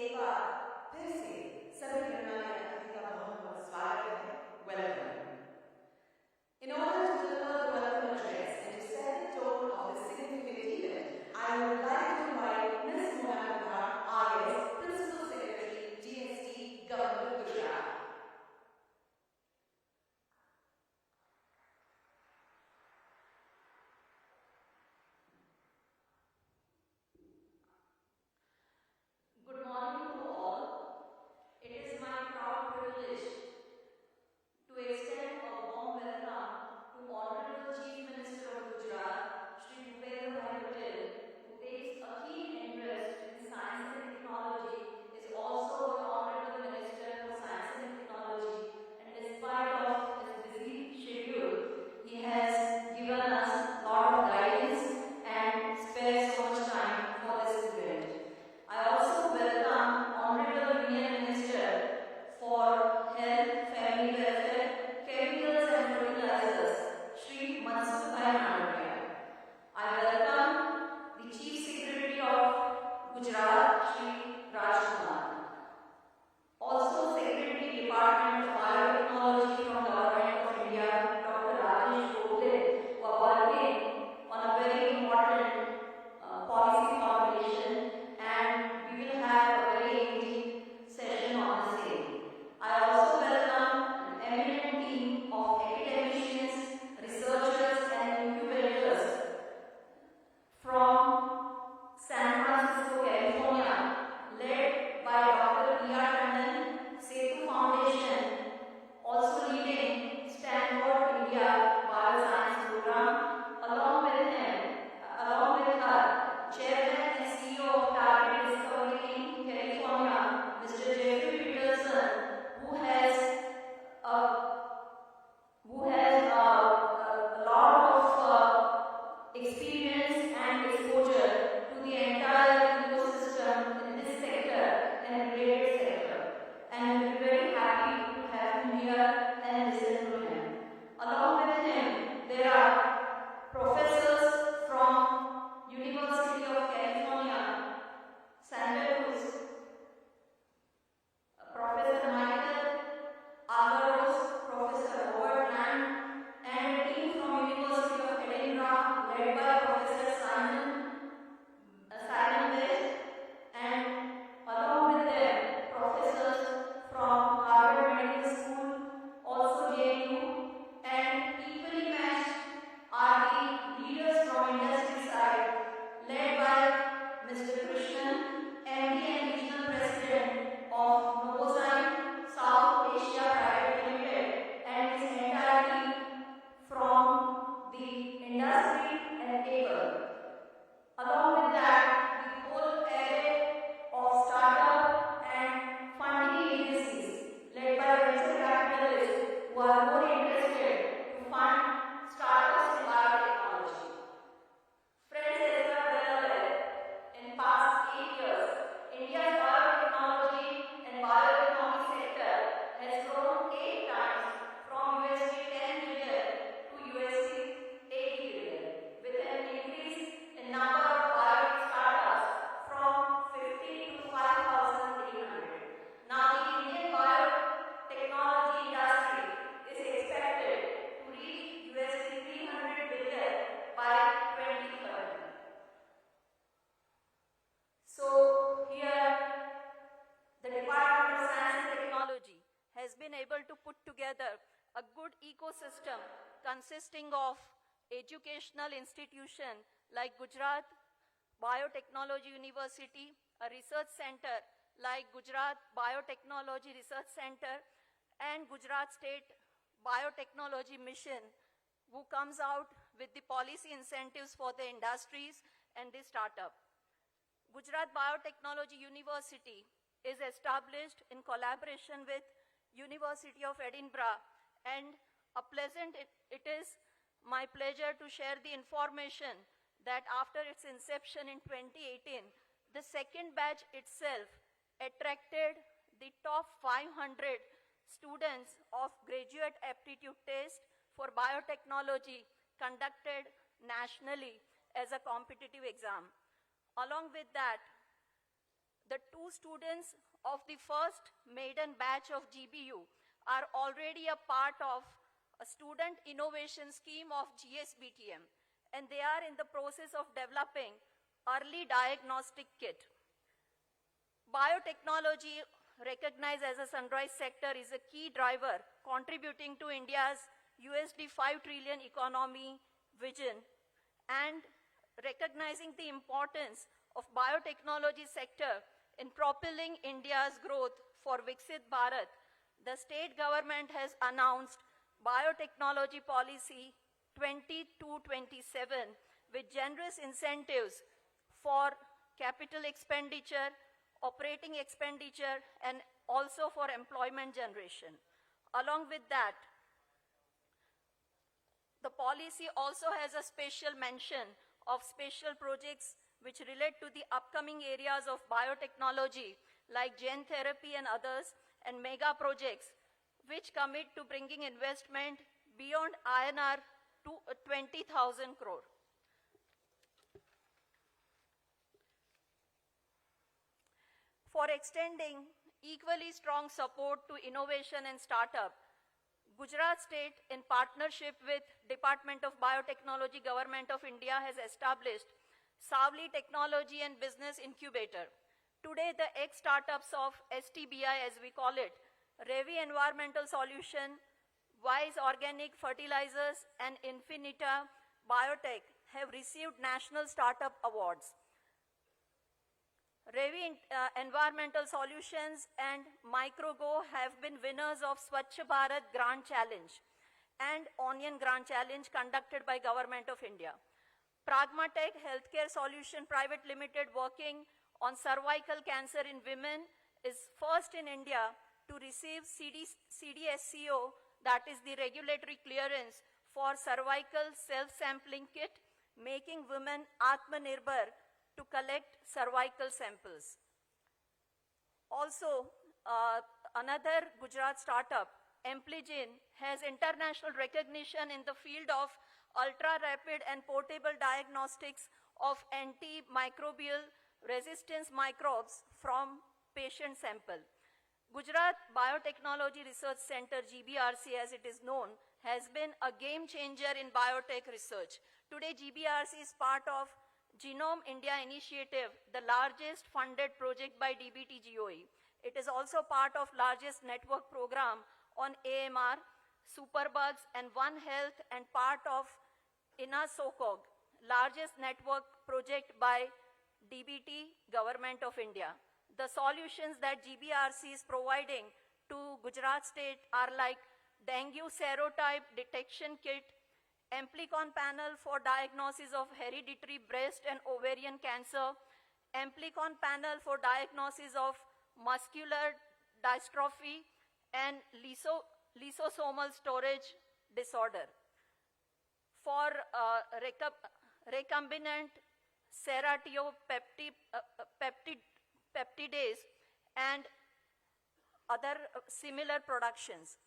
एक बार फिर से सभी गणमान्य अतिथि का बहुत बहुत स्वागत है. Welcome. In order to deliver the welcome address and to set the tone of this significant event, I would like to invite Ms. Mona Kumar, IS, Principal Secretary, GST, Government of Gujarat. Good morning to all. It is my proud privilege to extend a warm welcome to Honorable Chief Minister of Gujarat, Shri Upelab Patel, who takes a keen interest in science and technology, is also an Honorable Minister for Science and Technology, and despite of his busy schedule, he has given us a lot of guidance and spared so much time for this event. I also welcome Honorable Union Minister for Health, Family Welfare, Chemicals and Fertilizers, Shri Mansukh Mandaviya. I welcome the Chief Secretary of Gujarat, Shri Rajkumar. Also Secretary Department of Biotechnology from Government of India, Dr. Rajesh Gokhale, who are working on a very important policy formulation, and we will have a very engaging session on the same. I also welcome an eminent team of academicians, researchers and incubators from San Francisco, California, led by Dr. P.R. Tandon, Setu Foundation, also leading Stanford India Bioscience Program, along with her, Chairman and CEO of Target Discovery in California, Mr. Jeffrey Peterson, who has a lot of experience and exposure to the entire ecosystem in this sector and related sector. And we're very happy to have him here and listen to him. Along with him, there are professors from University of California, Santa Cruz, Professor Michael Agaros, Professor Robert Land, and a team from University of Edinburgh led by Professor Simon West, and along with them, professors from Harvard Medical School, also JNU, and equally matched are the leaders from industry side, led by Mr. Krishnan, MD and Regional President of Novozyme South Asia Private Limited, and his entire team from the industry and able. Along with that, the whole array of startup and funding agencies led by venture capitalists who are more interested to fund startups in biotechnology. Friends, as you are well aware, in past 8 years, India's biotechnology and bioeconomy sector has grown 8 times from $10 billion to $80 billion, with an increase in number of biotech startups from 50 to 5,300. Now, the Indian biotechnology industry is expected to reach $300 billion by 2030. So here, the Department of Science and Technology has been able to put together a good ecosystem consisting of educational institution like Gujarat Biotechnology University, a research center like Gujarat Biotechnology Research Center, and Gujarat State Biotechnology Mission, who comes out with the policy incentives for the industries and the startup. Gujarat Biotechnology University is established in collaboration with University of Edinburgh, and it is my pleasure to share the information that after its inception in 2018, the second batch itself attracted the top 500 students of graduate aptitude test for biotechnology conducted nationally as a competitive exam. Along with that, The 2 students of the first maiden batch of GBU are already a part of a student innovation scheme of GSBTM, and they are in the process of developing early diagnostic kit. Biotechnology, recognized as a sunrise sector, is a key driver contributing to India's USD 5 trillion economy vision, and recognizing the importance of biotechnology sector in propelling India's growth for Viksit Bharat, the state government has announced biotechnology policy 22-27 with generous incentives for capital expenditure, operating expenditure, and also for employment generation. Along with that, the policy also has a special mention of special projects which relate to the upcoming areas of biotechnology like gene therapy and others, and mega projects which commit to bringing investment beyond INR to 20,000 crore. For extending equally strong support to innovation and startup, Gujarat State, in partnership with Department of Biotechnology, Government of India, has established Savli Technology and Business Incubator. Today, the ex-startups of STBI, as we call it, Revi Environmental Solution, Wise Organic Fertilizers, and Infinita Biotech have received national startup awards. Revi Environmental Solutions and MicroGo have been winners of Swachh Bharat Grand Challenge and Onion Grand Challenge conducted by Government of India. Pragmatech Healthcare Solution Private Limited, working on cervical cancer in women, is first in India to receive CDSCO, that is the regulatory clearance for cervical self-sampling kit, making women Atmanirbhar to collect cervical samples. Also, another Gujarat startup, Ampligen, has international recognition in the field of ultra-rapid and portable diagnostics of antimicrobial resistance microbes from patient sample. Gujarat Biotechnology Research Center, GBRC as it is known, has been a game changer in biotech research. Today, GBRC is part of Genome India Initiative, the largest funded project by DBT-GOE. It is also part of largest network program on AMR, superbugs, and One Health, and part of INASOCOG, largest network project by DBT, Government of India. The solutions that GBRC is providing to Gujarat State are like dengue serotype detection kit, Amplicon panel for diagnosis of hereditary breast and ovarian cancer, Amplicon panel for diagnosis of muscular dystrophy and lysosomal storage disorder. For recombinant serotiopeptidase and other similar productions.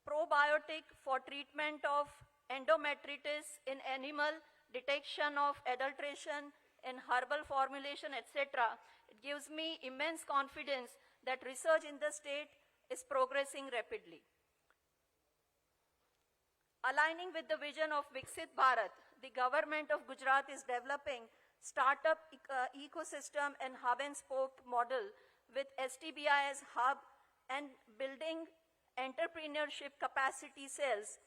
Probiotic for treatment of endometritis in animal, detection of adulteration in herbal formulation, etc. It gives me immense confidence that research in the state is progressing rapidly. Aligning with the vision of Viksit Bharat, the government of Gujarat is developing startup ecosystem and hub and spoke model with STBI as hub and building entrepreneurship capacity cells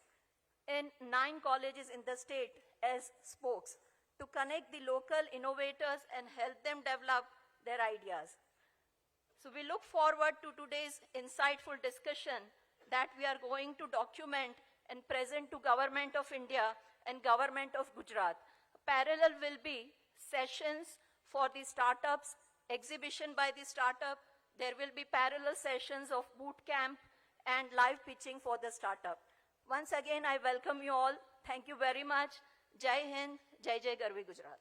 in 9 colleges in the state as spokes to connect the local innovators and help them develop their ideas. So we look forward to today's insightful discussion that we are going to document and present to Government of India and Government of Gujarat. Parallel will be sessions for the startups, exhibition by the startup. There will be parallel sessions of boot camp and live pitching for the startup. Once again, I welcome you all. Thank you very much. Jai Hind, Jai Jai Garvi Gujarat.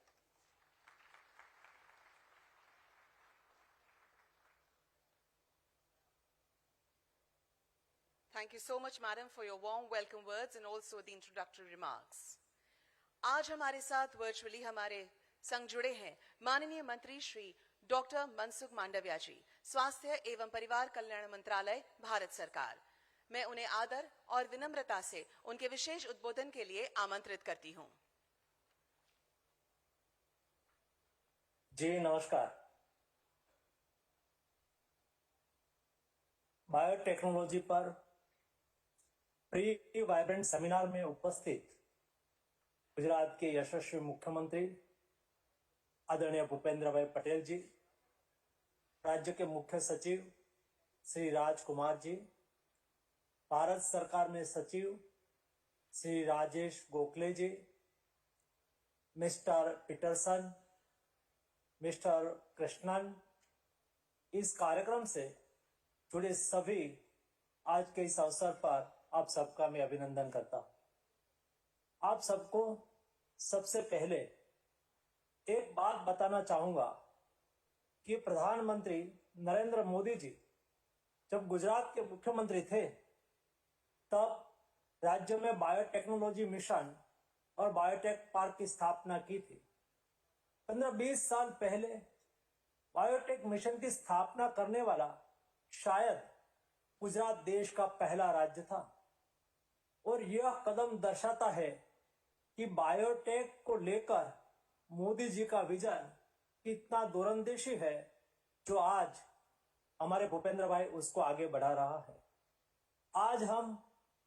Thank you so much, madam, for your warm welcome words and also the introductory remarks. आज हमारे साथ virtually हमारे संग जुड़े हैं माननीय मंत्री Shri doctor Mansukh Mandaviya जी, स्वास्थ्य एवं परिवार कल्याण मंत्रालय, भारत सरकार। मैं उन्हें आदर और विनम्रता से उनके विशेष उद्बोधन के लिए आमंत्रित करती हूं। जी नमस्कार। बायोटेक्नोलॉजी पर प्री वाइब्रेंट सेमिनार में उपस्थित गुजरात के यशस्वी मुख्यमंत्री आदरणीय भूपेंद्र भाई पटेल जी, राज्य के मुख्य सचिव श्री राजकुमार जी, भारत सरकार में सचिव श्री राजेश गोखले जी, मिस्टर पीटरसन, मिस्टर कृष्णन, इस कार्यक्रम से जुड़े सभी आज के इस अवसर पर आप सबका मैं अभिनंदन करता हूं। आप सबको सबसे पहले एक बात बताना चाहूंगा कि प्रधानमंत्री नरेंद्र मोदी जी जब गुजरात के मुख्यमंत्री थे तब राज्य में बायोटेक्नोलॉजी मिशन और बायोटेक पार्क की स्थापना की थी। 15-20 साल पहले बायोटेक मिशन की स्थापना करने वाला शायद गुजरात देश का पहला राज्य था और यह कदम दर्शाता है कि बायोटेक को लेकर मोदी जी का विजन कितना दूरंदेशी है, जो आज हमारे भूपेंद्र भाई उसको आगे बढ़ा रहा है। आज हम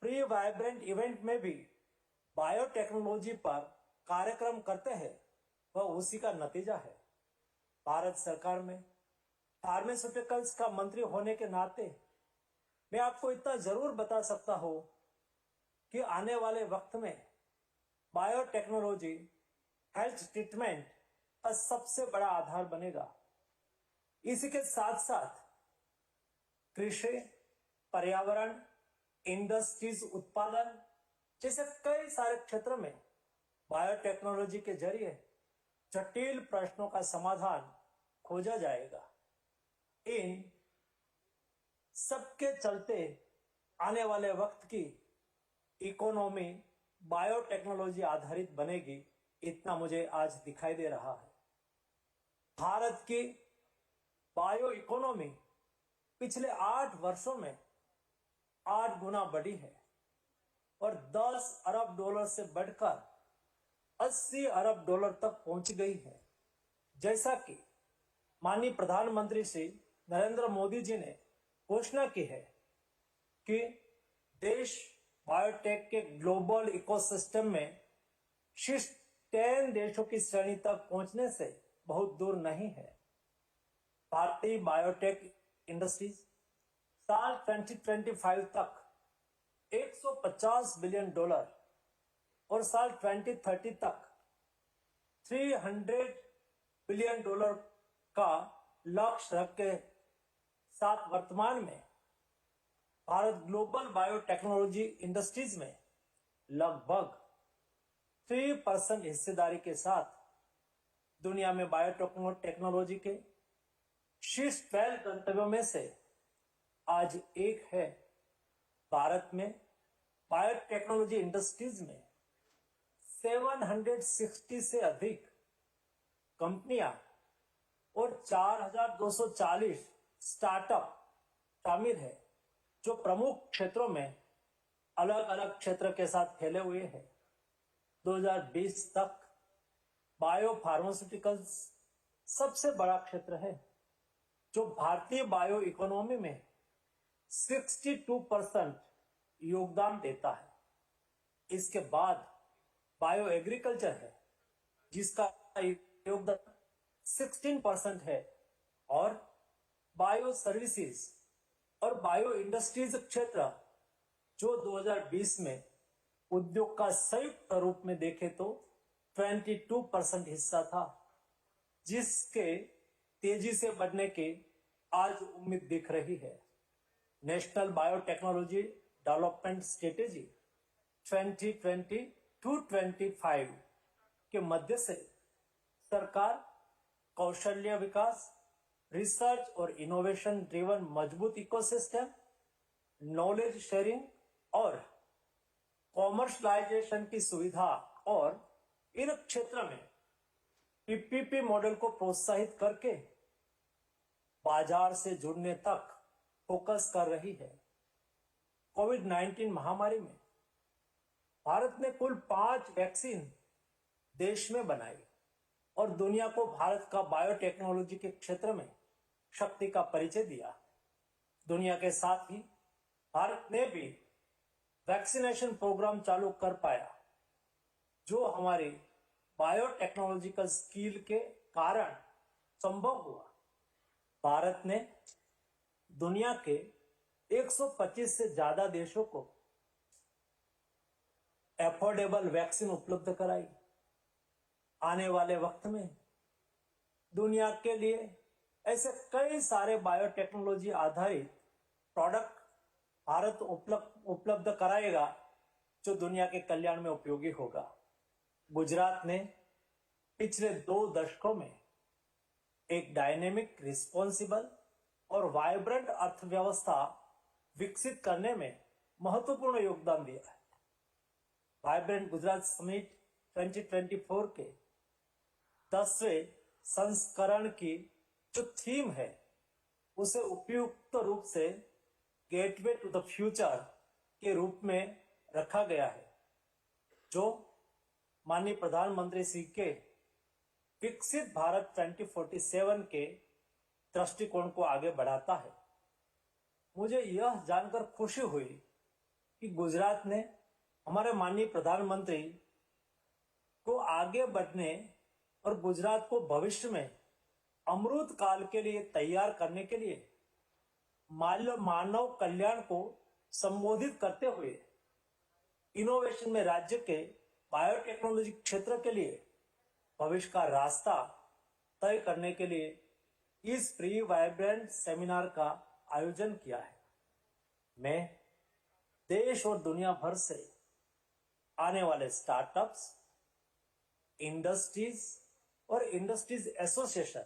प्री वाइब्रेंट इवेंट में भी बायोटेक्नोलॉजी पर कार्यक्रम करते हैं, वह उसी का नतीजा है। भारत सरकार में फार्मास्यूटिकल्स का मंत्री होने के नाते मैं आपको इतना जरूर बता सकता हूं कि आने वाले वक्त में बायोटेक्नोलॉजी हेल्थ ट्रीटमेंट का सबसे बड़ा आधार बनेगा। इसी के साथ साथ कृषि, पर्यावरण, इंडस्ट्रीज, उत्पादन जैसे कई सारे क्षेत्र में बायोटेक्नोलॉजी के जरिए जटिल प्रश्नों का समाधान खोजा जाएगा। इन सबके चलते आने वाले वक्त की इकोनॉमी बायोटेक्नोलॉजी आधारित बनेगी, इतना मुझे आज दिखाई दे रहा है। भारत की बायो इकोनॉमी पिछले 8 वर्षों में 8 गुना बढ़ी है और 10 अरब डॉलर से बढ़कर 80 अरब डॉलर तक पहुंच गई है। जैसा कि माननीय प्रधानमंत्री श्री नरेंद्र मोदी जी ने घोषणा की है कि देश बायोटेक के ग्लोबल इकोसिस्टम में शीर्ष 10 देशों की श्रेणी तक पहुंचने से बहुत दूर नहीं है। भारतीय बायोटेक इंडस्ट्रीज साल 2025 तक 150 बिलियन डॉलर और साल 2030 तक 300 बिलियन डॉलर का लक्ष्य रख के साथ वर्तमान में भारत ग्लोबल बायोटेक्नोलॉजी इंडस्ट्रीज में लगभग 3% हिस्सेदारी के साथ दुनिया में बायोटेक्नोलॉजी के शीर्ष 12 गंतव्यों में से आज एक है। भारत में बायोटेक्नोलॉजी इंडस्ट्रीज में 760 से अधिक कंपनियां और 4240 स्टार्टअप शामिल है, जो प्रमुख क्षेत्रों में अलग अलग क्षेत्र के साथ फैले हुए हैं। 2020 तक बायो फार्मास्यूटिकल्स सबसे बड़ा क्षेत्र है, जो भारतीय बायो इकोनॉमी में 62% योगदान देता है। इसके बाद बायो एग्रीकल्चर है, जिसका योगदान 16% है, और बायो सर्विसेज और बायो इंडस्ट्रीज क्षेत्र जो 2020 में उद्योग का संयुक्त रूप में देखे तो 22% हिस्सा था, जिसके तेजी से बढ़ने की आज उम्मीद दिख रही है। नेशनल बायोटेक्नोलॉजी डेवलपमेंट स्ट्रेटेजी 2020-25 के मध्य से सरकार कौशल्य विकास, रिसर्च और इनोवेशन ड्रिवन मजबूत इकोसिस्टम, नॉलेज शेयरिंग और कॉमर्शलाइजेशन की सुविधा और इन क्षेत्र में पीपीपी मॉडल को प्रोत्साहित करके बाजार से जुड़ने तक फोकस कर रही है। कोविड-19 महामारी में भारत ने कुल 5 वैक्सीन देश में बनाई और दुनिया को भारत का बायोटेक्नोलॉजी के क्षेत्र में शक्ति का परिचय दिया। दुनिया के साथ ही भारत ने भी वैक्सीनेशन प्रोग्राम चालू कर पाया, जो हमारी बायोटेक्नोलॉजिकल स्किल के कारण संभव हुआ। भारत ने दुनिया के 125 से ज्यादा देशों को एफोर्डेबल वैक्सीन उपलब्ध कराई। आने वाले वक्त में दुनिया के लिए ऐसे कई सारे बायोटेक्नोलॉजी आधारित प्रोडक्ट भारत उपलब्ध कराएगा, जो दुनिया के कल्याण में उपयोगी होगा। गुजरात ने पिछले 2 दशकों में एक डायनेमिक, रिस्पॉन्सिबल और वाइब्रेंट अर्थव्यवस्था विकसित करने में महत्वपूर्ण योगदान दिया है। वाइब्रेंट गुजरात समिट 2024 के 10वें संस्करण की जो थीम है, उसे उपयुक्त रूप से गेटवे टू द फ्यूचर के रूप में रखा गया है, जो माननीय प्रधानमंत्री श्री के विकसित भारत 2047 के दृष्टिकोण को आगे बढ़ाता है। मुझे यह जानकर खुशी हुई कि गुजरात ने हमारे माननीय प्रधानमंत्री को आगे बढ़ने और गुजरात को भविष्य में अमृत काल के लिए तैयार करने के लिए मानव कल्याण को संबोधित करते हुए इनोवेशन में राज्य के बायोटेक्नोलॉजी क्षेत्र के लिए भविष्य का रास्ता तय करने के लिए इस प्री वाइब्रेंट सेमिनार का आयोजन किया है। मैं देश और दुनिया भर से आने वाले स्टार्टअप्स, इंडस्ट्रीज और इंडस्ट्रीज एसोसिएशन,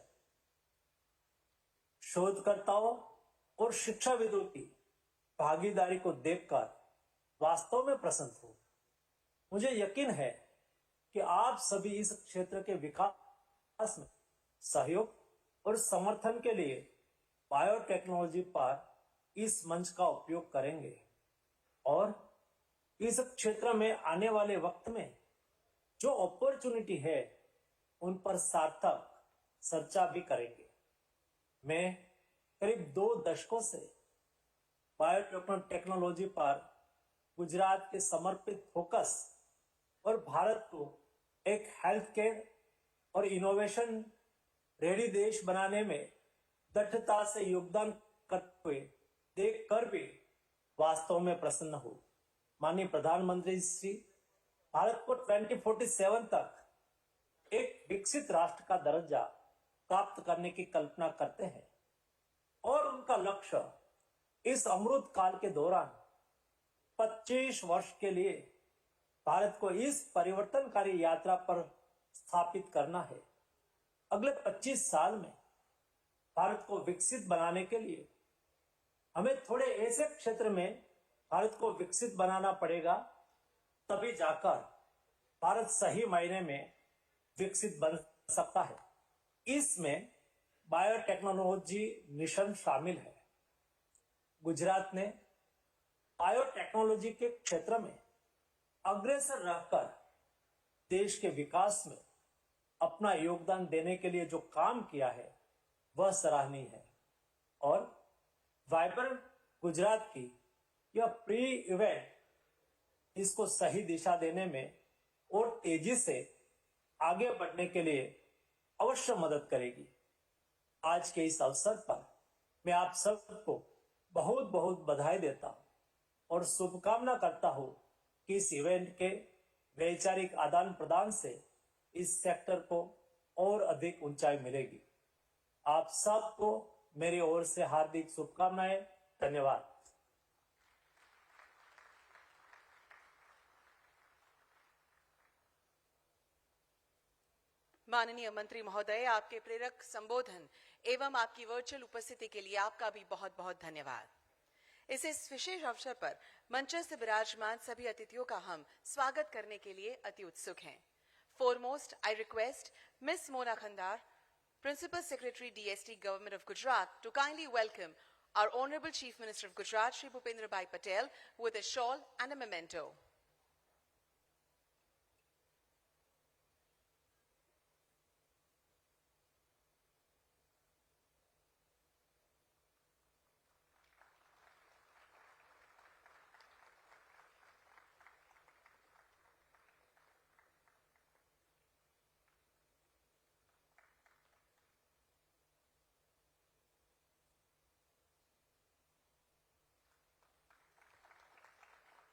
शोधकर्ताओं और शिक्षाविदों की भागीदारी को देखकर वास्तव में प्रसन्न हूं। मुझे यकीन है कि आप सभी इस क्षेत्र के विकास में सहयोग और समर्थन के लिए बायोटेक्नोलॉजी पर इस मंच का उपयोग करेंगे और इस क्षेत्र में आने वाले वक्त में जो अपॉर्चुनिटी है, उन पर सार्थक चर्चा भी करेंगे। मैं करीब 2 दशकों से बायोटेक्नोलॉजी पर गुजरात के समर्पित फोकस और भारत को एक हेल्थ केयर और इनोवेशन रेडी देश बनाने में दृढ़ता से योगदान करते हुए देखकर भी वास्तव में प्रसन्न हूं। माननीय प्रधानमंत्री श्री भारत को 2047 तक एक विकसित राष्ट्र का दर्जा प्राप्त करने की कल्पना करते हैं और उनका लक्ष्य इस अमृत काल के दौरान 25 वर्ष के लिए भारत को इस परिवर्तनकारी यात्रा पर स्थापित करना है। अगले 25 साल में भारत को विकसित बनाने के लिए हमें थोड़े ऐसे क्षेत्र में भारत को विकसित बनाना पड़ेगा, तभी जाकर भारत सही मायने में विकसित बन सकता है। इसमें बायोटेक्नोलॉजी मिशन शामिल है। गुजरात ने बायोटेक्नोलॉजी के क्षेत्र में अग्रसर रहकर देश के विकास में अपना योगदान देने के लिए जो काम किया है, वह सराहनीय है और वाइब्रेंट गुजरात की यह प्री इवेंट इसको सही दिशा देने में और तेजी से आगे बढ़ने के लिए अवश्य मदद करेगी। आज के इस अवसर पर मैं आप सबको बहुत बहुत बधाई देता हूं और शुभकामना करता हूं कि इस इवेंट के वैचारिक आदान प्रदान से इस सेक्टर को और अधिक ऊंचाई मिलेगी। आप सबको मेरी ओर से हार्दिक शुभकामनाएं। धन्यवाद। माननीय मंत्री महोदय, आपके प्रेरक संबोधन एवं आपकी वर्चुअल उपस्थिति के लिए आपका भी बहुत बहुत धन्यवाद। इस विशेष अवसर पर मंच से विराजमान सभी अतिथियों का हम स्वागत करने के लिए अति उत्सुक हैं। Foremost, I request Miss Mona Khandar Principal Secretary DST Government of Gujarat to kindly welcome our Honorable Chief Minister of Gujarat, Shri Bhupendra Bhai Patel, with a shawl and a memento.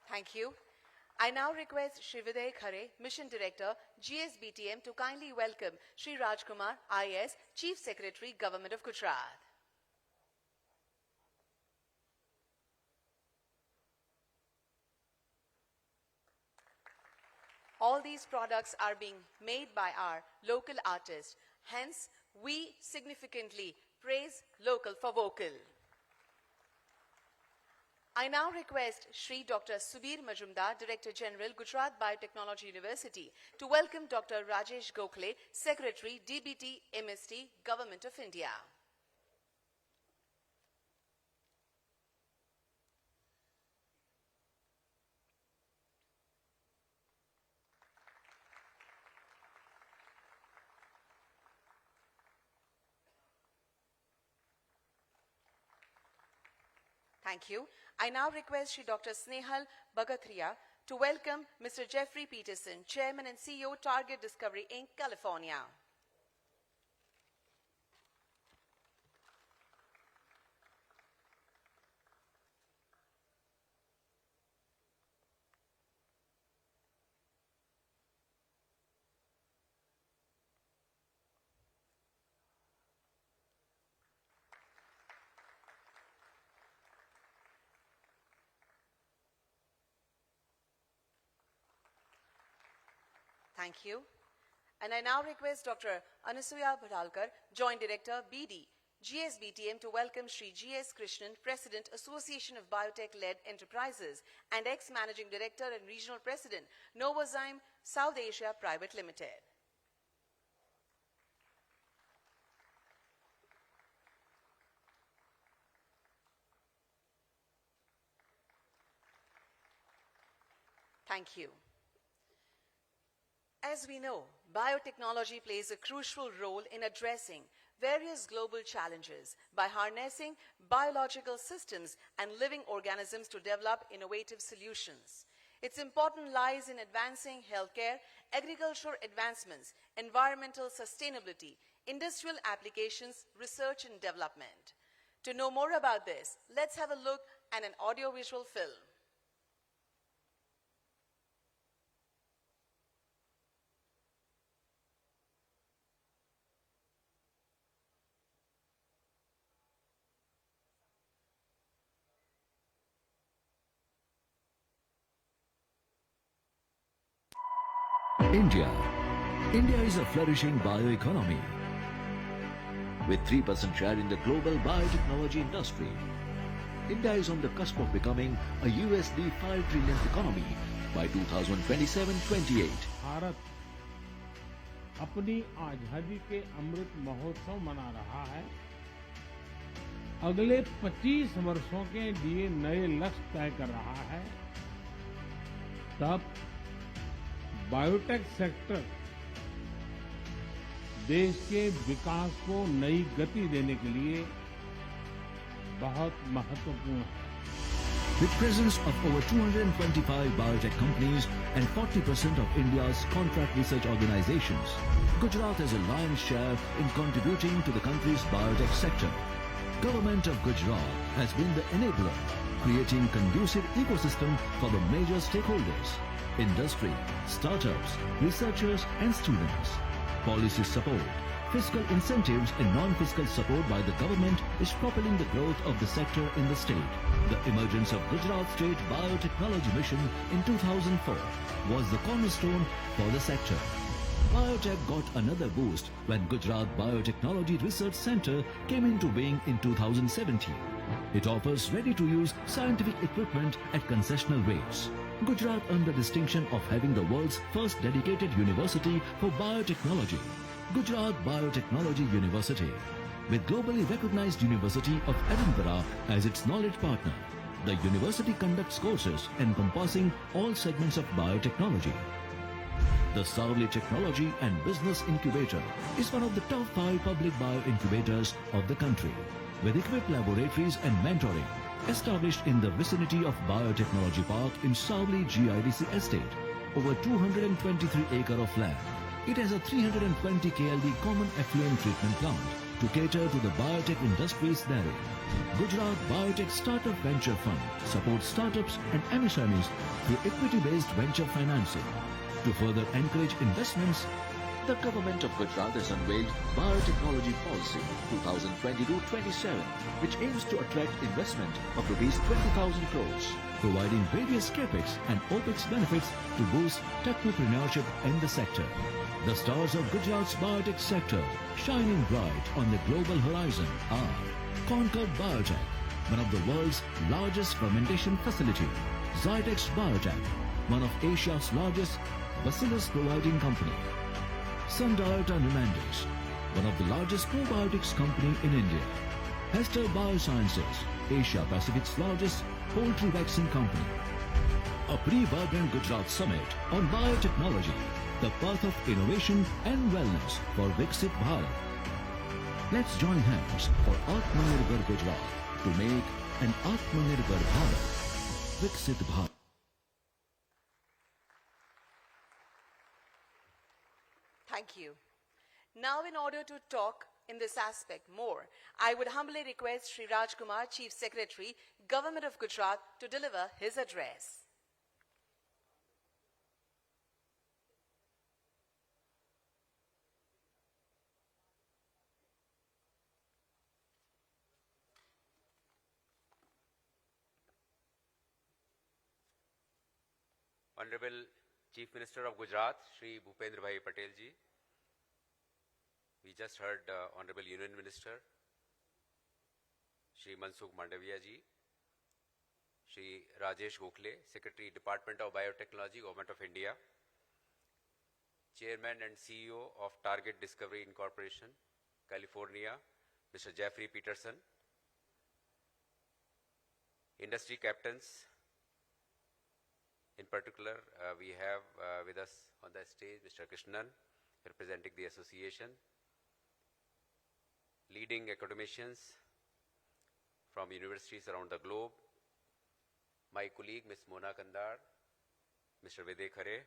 Thank you. I now request Shri Viday Khare, Mission Director, GSBTM, to kindly welcome Shri Rajkumar, IS, Chief Secretary, Government of Gujarat. All these products are being made by our local artists. Hence, we significantly praise local for vocal. I now request Shri Dr. Subir Majumdar, Director General, Gujarat Biotechnology University, to welcome Dr. Rajesh Gokhale, Secretary, DBT, MST, Government of India. Thank you. I now request Shri Dr. Snehal Bagathria to welcome Mr. Jeffrey Peterson, Chairman and CEO, Target Discovery Inc., California. Thank you. And I now request Dr. Anasuya Bharalkar, Joint Director, BD, GSBTM, to welcome Shri G.S. Krishnan, President, Association of Biotech-Led Enterprises, and ex-Managing Director and Regional President, Novozyme South Asia Private Limited. Thank you. As we know, biotechnology plays a crucial role in addressing various global challenges by harnessing biological systems and living organisms to develop innovative solutions. Its importance lies in advancing healthcare, agricultural advancements, environmental sustainability, industrial applications, research and development. To know more about this, let's have a look at an audiovisual film. India. India is a flourishing bioeconomy. With 3% share in the global biotechnology industry, India is on the cusp of becoming a USD 5 trillion economy by 2027-28. Bharat अपनी आजादी के अमृत महोत्सव मना रहा है। अगले 25 वर्षों के लिए नए लक्ष्य तय कर रहा है। तब बायोटेक सेक्टर देश के विकास को नई गति देने के लिए बहुत महत्वपूर्ण है। With presence of over 225 biotech companies and 40% of India's contract research organizations, Gujarat has a lion's share in contributing to the country's biotech sector. Government of Gujarat has been the enabler, creating conducive ecosystem for the major stakeholders: industry, startups, researchers and students. Policy support, fiscal incentives and non-fiscal support by the government is propelling the growth of the sector in the state. The emergence of Gujarat State Biotechnology Mission in 2004 was the cornerstone for the sector. Biotech got another boost when Gujarat Biotechnology Research Centre came into being in 2017. It offers ready-to-use scientific equipment at concessional rates. Gujarat earned the distinction of having the world's first dedicated university for biotechnology. Gujarat Biotechnology University. With globally recognized University of Edinburgh as its knowledge partner, the university conducts courses encompassing all segments of biotechnology. The Savli Technology and Business Incubator is one of the top 5 public bio-incubators of the country, with equipped laboratories and mentoring established in the vicinity of Biotechnology Park in Savli GIDC Estate, over 223 acres of land. It has a 320 KLD common effluent treatment plant to cater to the biotech industries therein. Gujarat Biotech Startup Venture Fund supports startups and MSMEs through equity-based venture financing. To further encourage investments, The Government of Gujarat has unveiled Biotechnology Policy 2022-27, which aims to attract investment of Rs 20,000 crores. providing various capex and opex benefits to boost technopreneurship in the sector. The stars of Gujarat's biotech sector shining bright on the global horizon are Concord Biotech, one of the world's largest fermentation facility; Zytex Biotech, one of Asia's largest bacillus providing company; Sundiata Nimandis, one of the largest probiotics company in India; Hester Biosciences, Asia Pacific's largest poultry vaccine company. A pre-vibrant Gujarat Summit on biotechnology, the path of innovation and wellness for Viksit Bharat. Let's join hands for Atmanirbhar Gujarat to make an Atmanirbhar Bharat. Viksit Bharat. Thank you. Now, in order to talk in this aspect more, I would humbly request Sri Rajkumar, Chief Secretary, Government of Gujarat, to deliver his address. Honorable Chief Minister of Gujarat, Shri Bhupendra Bhai Patel ji. We just heard Honorable Union Minister, Shri Mansukh Mandaviya ji, Shri Rajesh Gokhale, Secretary, Department of Biotechnology, Government of India, Chairman and CEO of Target Discovery Incorporation, California, Mr. Jeffrey Peterson, industry captains. In particular, we have with us on the stage Mr. Krishnan, representing the association, leading academicians from universities around the globe, my colleague Ms. Mona Kandar, Mr. Videh Khare.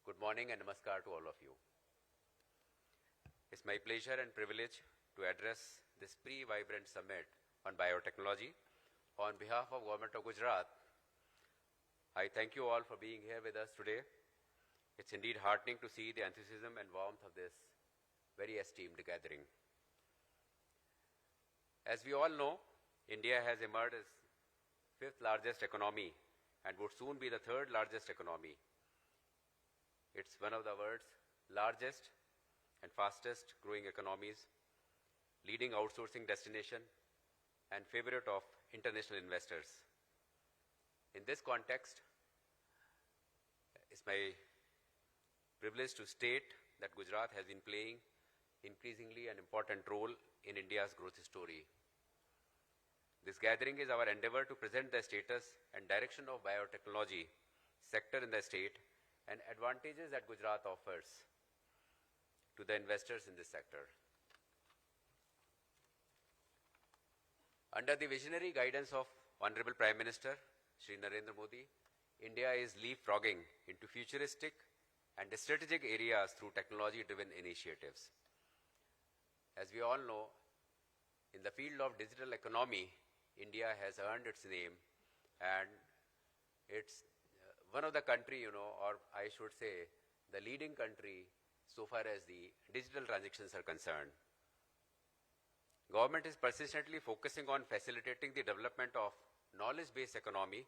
Good morning and namaskar to all of you. It's my pleasure and privilege to address this pre-vibrant summit on biotechnology. On behalf of Government of Gujarat, I thank you all for being here with us today. It's indeed heartening to see the enthusiasm and warmth of this very esteemed gathering. As we all know, India has emerged as fifth largest economy and would soon be the third largest economy. It's one of the world's largest and fastest growing economies, leading outsourcing destination and favorite of international investors. In this context, it's my privilege to state that Gujarat has been playing increasingly an important role in India's growth story. This gathering is our endeavor to present the status and direction of biotechnology sector in the state and advantages that Gujarat offers to the investors in this sector. Under the visionary guidance of Honorable Prime Minister Shri Narendra Modi, India is leapfrogging into futuristic and strategic areas through technology-driven initiatives. As we all know, in the field of digital economy, India has earned its name, and it's one of the country, or I should say, the leading country so far as the digital transactions are concerned. Government is persistently focusing on facilitating the development of knowledge-based economy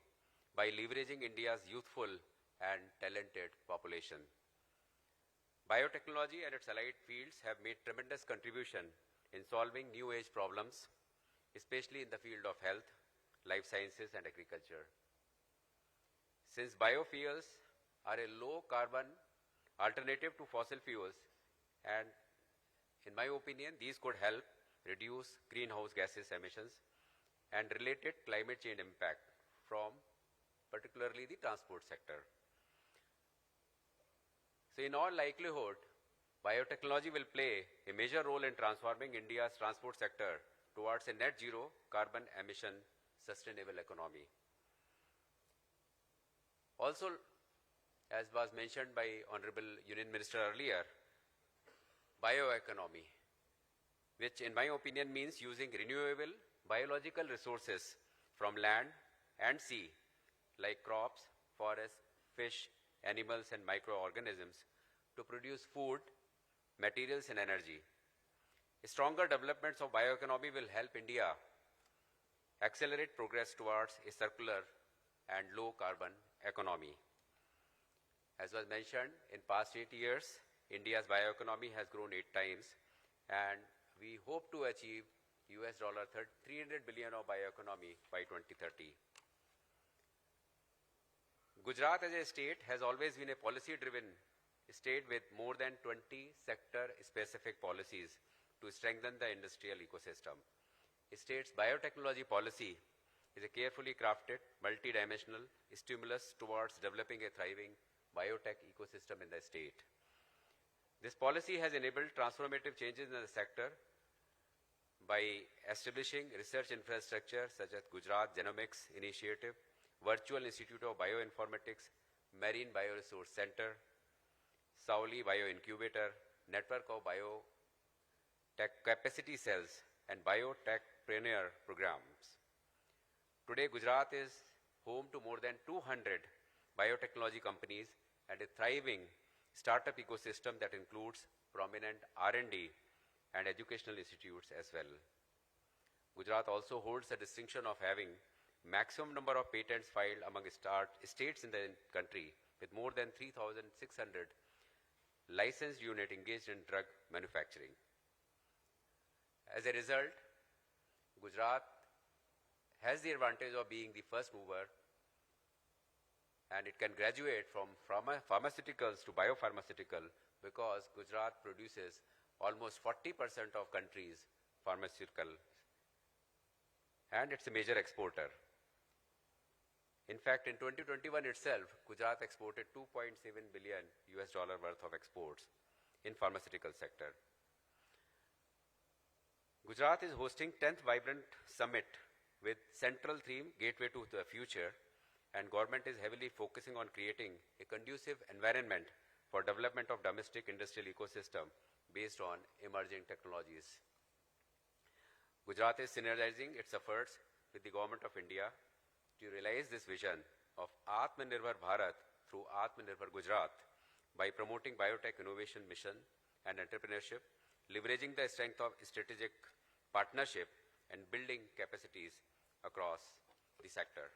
by leveraging India's youthful and talented population. Biotechnology and its allied fields have made tremendous contribution in solving new age problems, especially in the field of health, life sciences, and agriculture. Since biofuels are a low carbon alternative to fossil fuels, And in my opinion, these could help reduce greenhouse gases emissions and related climate change impact from particularly the transport sector. So in all likelihood, biotechnology will play a major role in transforming India's transport sector towards a net zero carbon emission sustainable economy. Also, as was mentioned by Honorable Union Minister earlier, bioeconomy, which in my opinion means using renewable biological resources from land and sea, like crops, forests, fish, animals, and microorganisms, to produce food, materials, and energy. Stronger developments of bioeconomy will help India accelerate progress towards a circular and low-carbon economy. As was mentioned, in past 8 years, India's bioeconomy has grown 8 times, and we hope to achieve $300 billion of bioeconomy by 2030. Gujarat as a state has always been a policy-driven state with more than 20 sector-specific policies to strengthen the industrial ecosystem. The state's biotechnology policy is a carefully crafted, multi-dimensional stimulus towards developing a thriving biotech ecosystem in the state. This policy has enabled transformative changes in the sector by establishing research infrastructure such as Gujarat Genomics Initiative, Virtual Institute of Bioinformatics, Marine Bioresource Center, Sauli Bioincubator, Network of Biotech Capacity Cells, and Biotechpreneur programs. Today, Gujarat is home to more than 200 biotechnology companies and a thriving startup ecosystem that includes prominent R&D and educational institutes as well. Gujarat also holds the distinction of having maximum number of patents filed among states in the country, with more than 3,600 licensed units engaged in drug manufacturing. As a result, Gujarat has the advantage of being the first mover, and it can graduate from pharmaceuticals to biopharmaceutical because Gujarat produces almost 40% of country's pharmaceuticals, and it's a major exporter. In fact, in 2021 itself, Gujarat exported $2.7 billion worth of exports in pharmaceutical sector. Gujarat is hosting 10th Vibrant Summit with central theme Gateway to the Future, and government is heavily focusing on creating a conducive environment for development of domestic industrial ecosystem based on emerging technologies. Gujarat is synergizing its efforts with the Government of India to realize this vision of Atmanirbhar Bharat through Atmanirbhar Gujarat by promoting biotech innovation mission and entrepreneurship, leveraging the strength of strategic partnership and building capacities across the sector.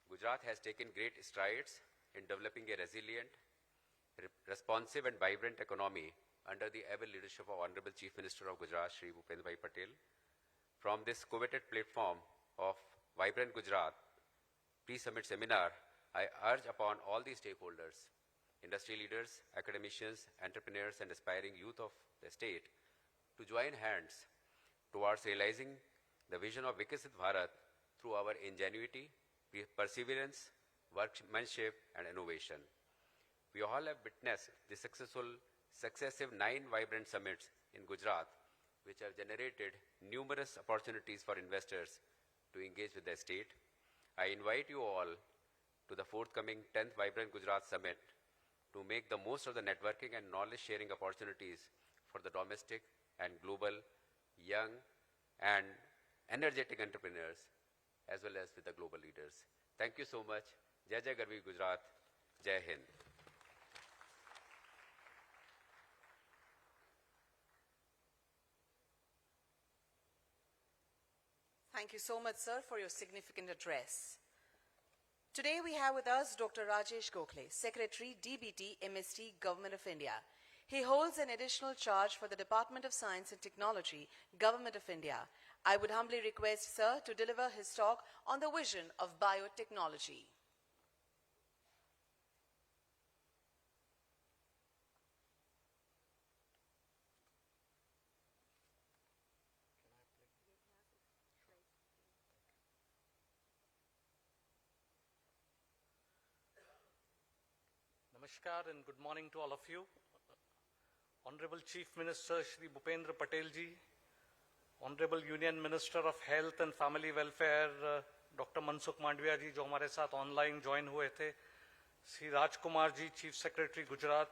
Gujarat has taken great strides in developing a resilient, responsive and vibrant economy under the able leadership of Honorable Chief Minister of Gujarat, Shri Bhupendrabhai Patel. From this coveted platform of Vibrant Gujarat pre-summit seminar, I urge upon all the stakeholders, industry leaders, academicians, entrepreneurs, and aspiring youth of the state to join hands towards realizing the vision of Vikasit Bharat through our ingenuity, perseverance, workmanship, and innovation. We all have witnessed the successive 9 vibrant summits in Gujarat, which have generated numerous opportunities for investors to engage with the state. I invite you all to the forthcoming 10th Vibrant Gujarat Summit to make the most of the networking and knowledge-sharing opportunities for the domestic and global young and energetic entrepreneurs, as well as with the global leaders. Thank you so much. Jai Jai Garvi Gujarat. Jai Hind. Thank you so much, sir, for your significant address. Today we have with us Dr. Rajesh Gokhale, Secretary, DBT, MST, Government of India. He holds an additional charge for the Department of Science and Technology, Government of India. I would humbly request, sir, to deliver his talk on the vision of biotechnology. Namaskar and good morning to all of you. Honorable Chief Minister Shri Bhupendra Patel ji, Honorable Union Minister of Health and Family Welfare Dr. Mansukh Mandviya ji जो हमारे साथ online join हुए थे, Shri Rajkumar ji Chief Secretary Gujarat,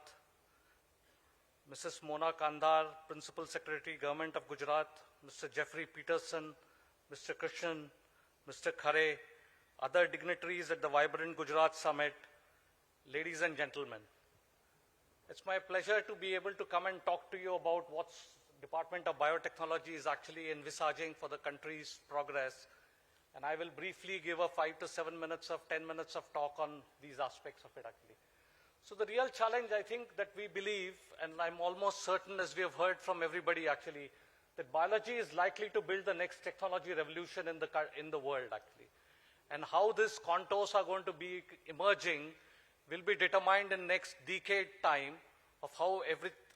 Mrs. Mona Kandar Principal Secretary Government of Gujarat, Mr. Jeffrey Peterson, Mr. Krishnan, Mr. Khare, other dignitaries at the Vibrant Gujarat Summit, ladies and gentlemen. It's my pleasure to be able to come and talk to you about what Department of Biotechnology is actually envisaging for the country's progress. And I will briefly give a 5 to 7 minutes of 10 minutes of talk on these aspects of it actually. So the real challenge I think that we believe, and I'm almost certain as we have heard from everybody actually, that biology is likely to build the next technology revolution in the world actually. And how these contours are going to be emerging will be determined in next decade time of how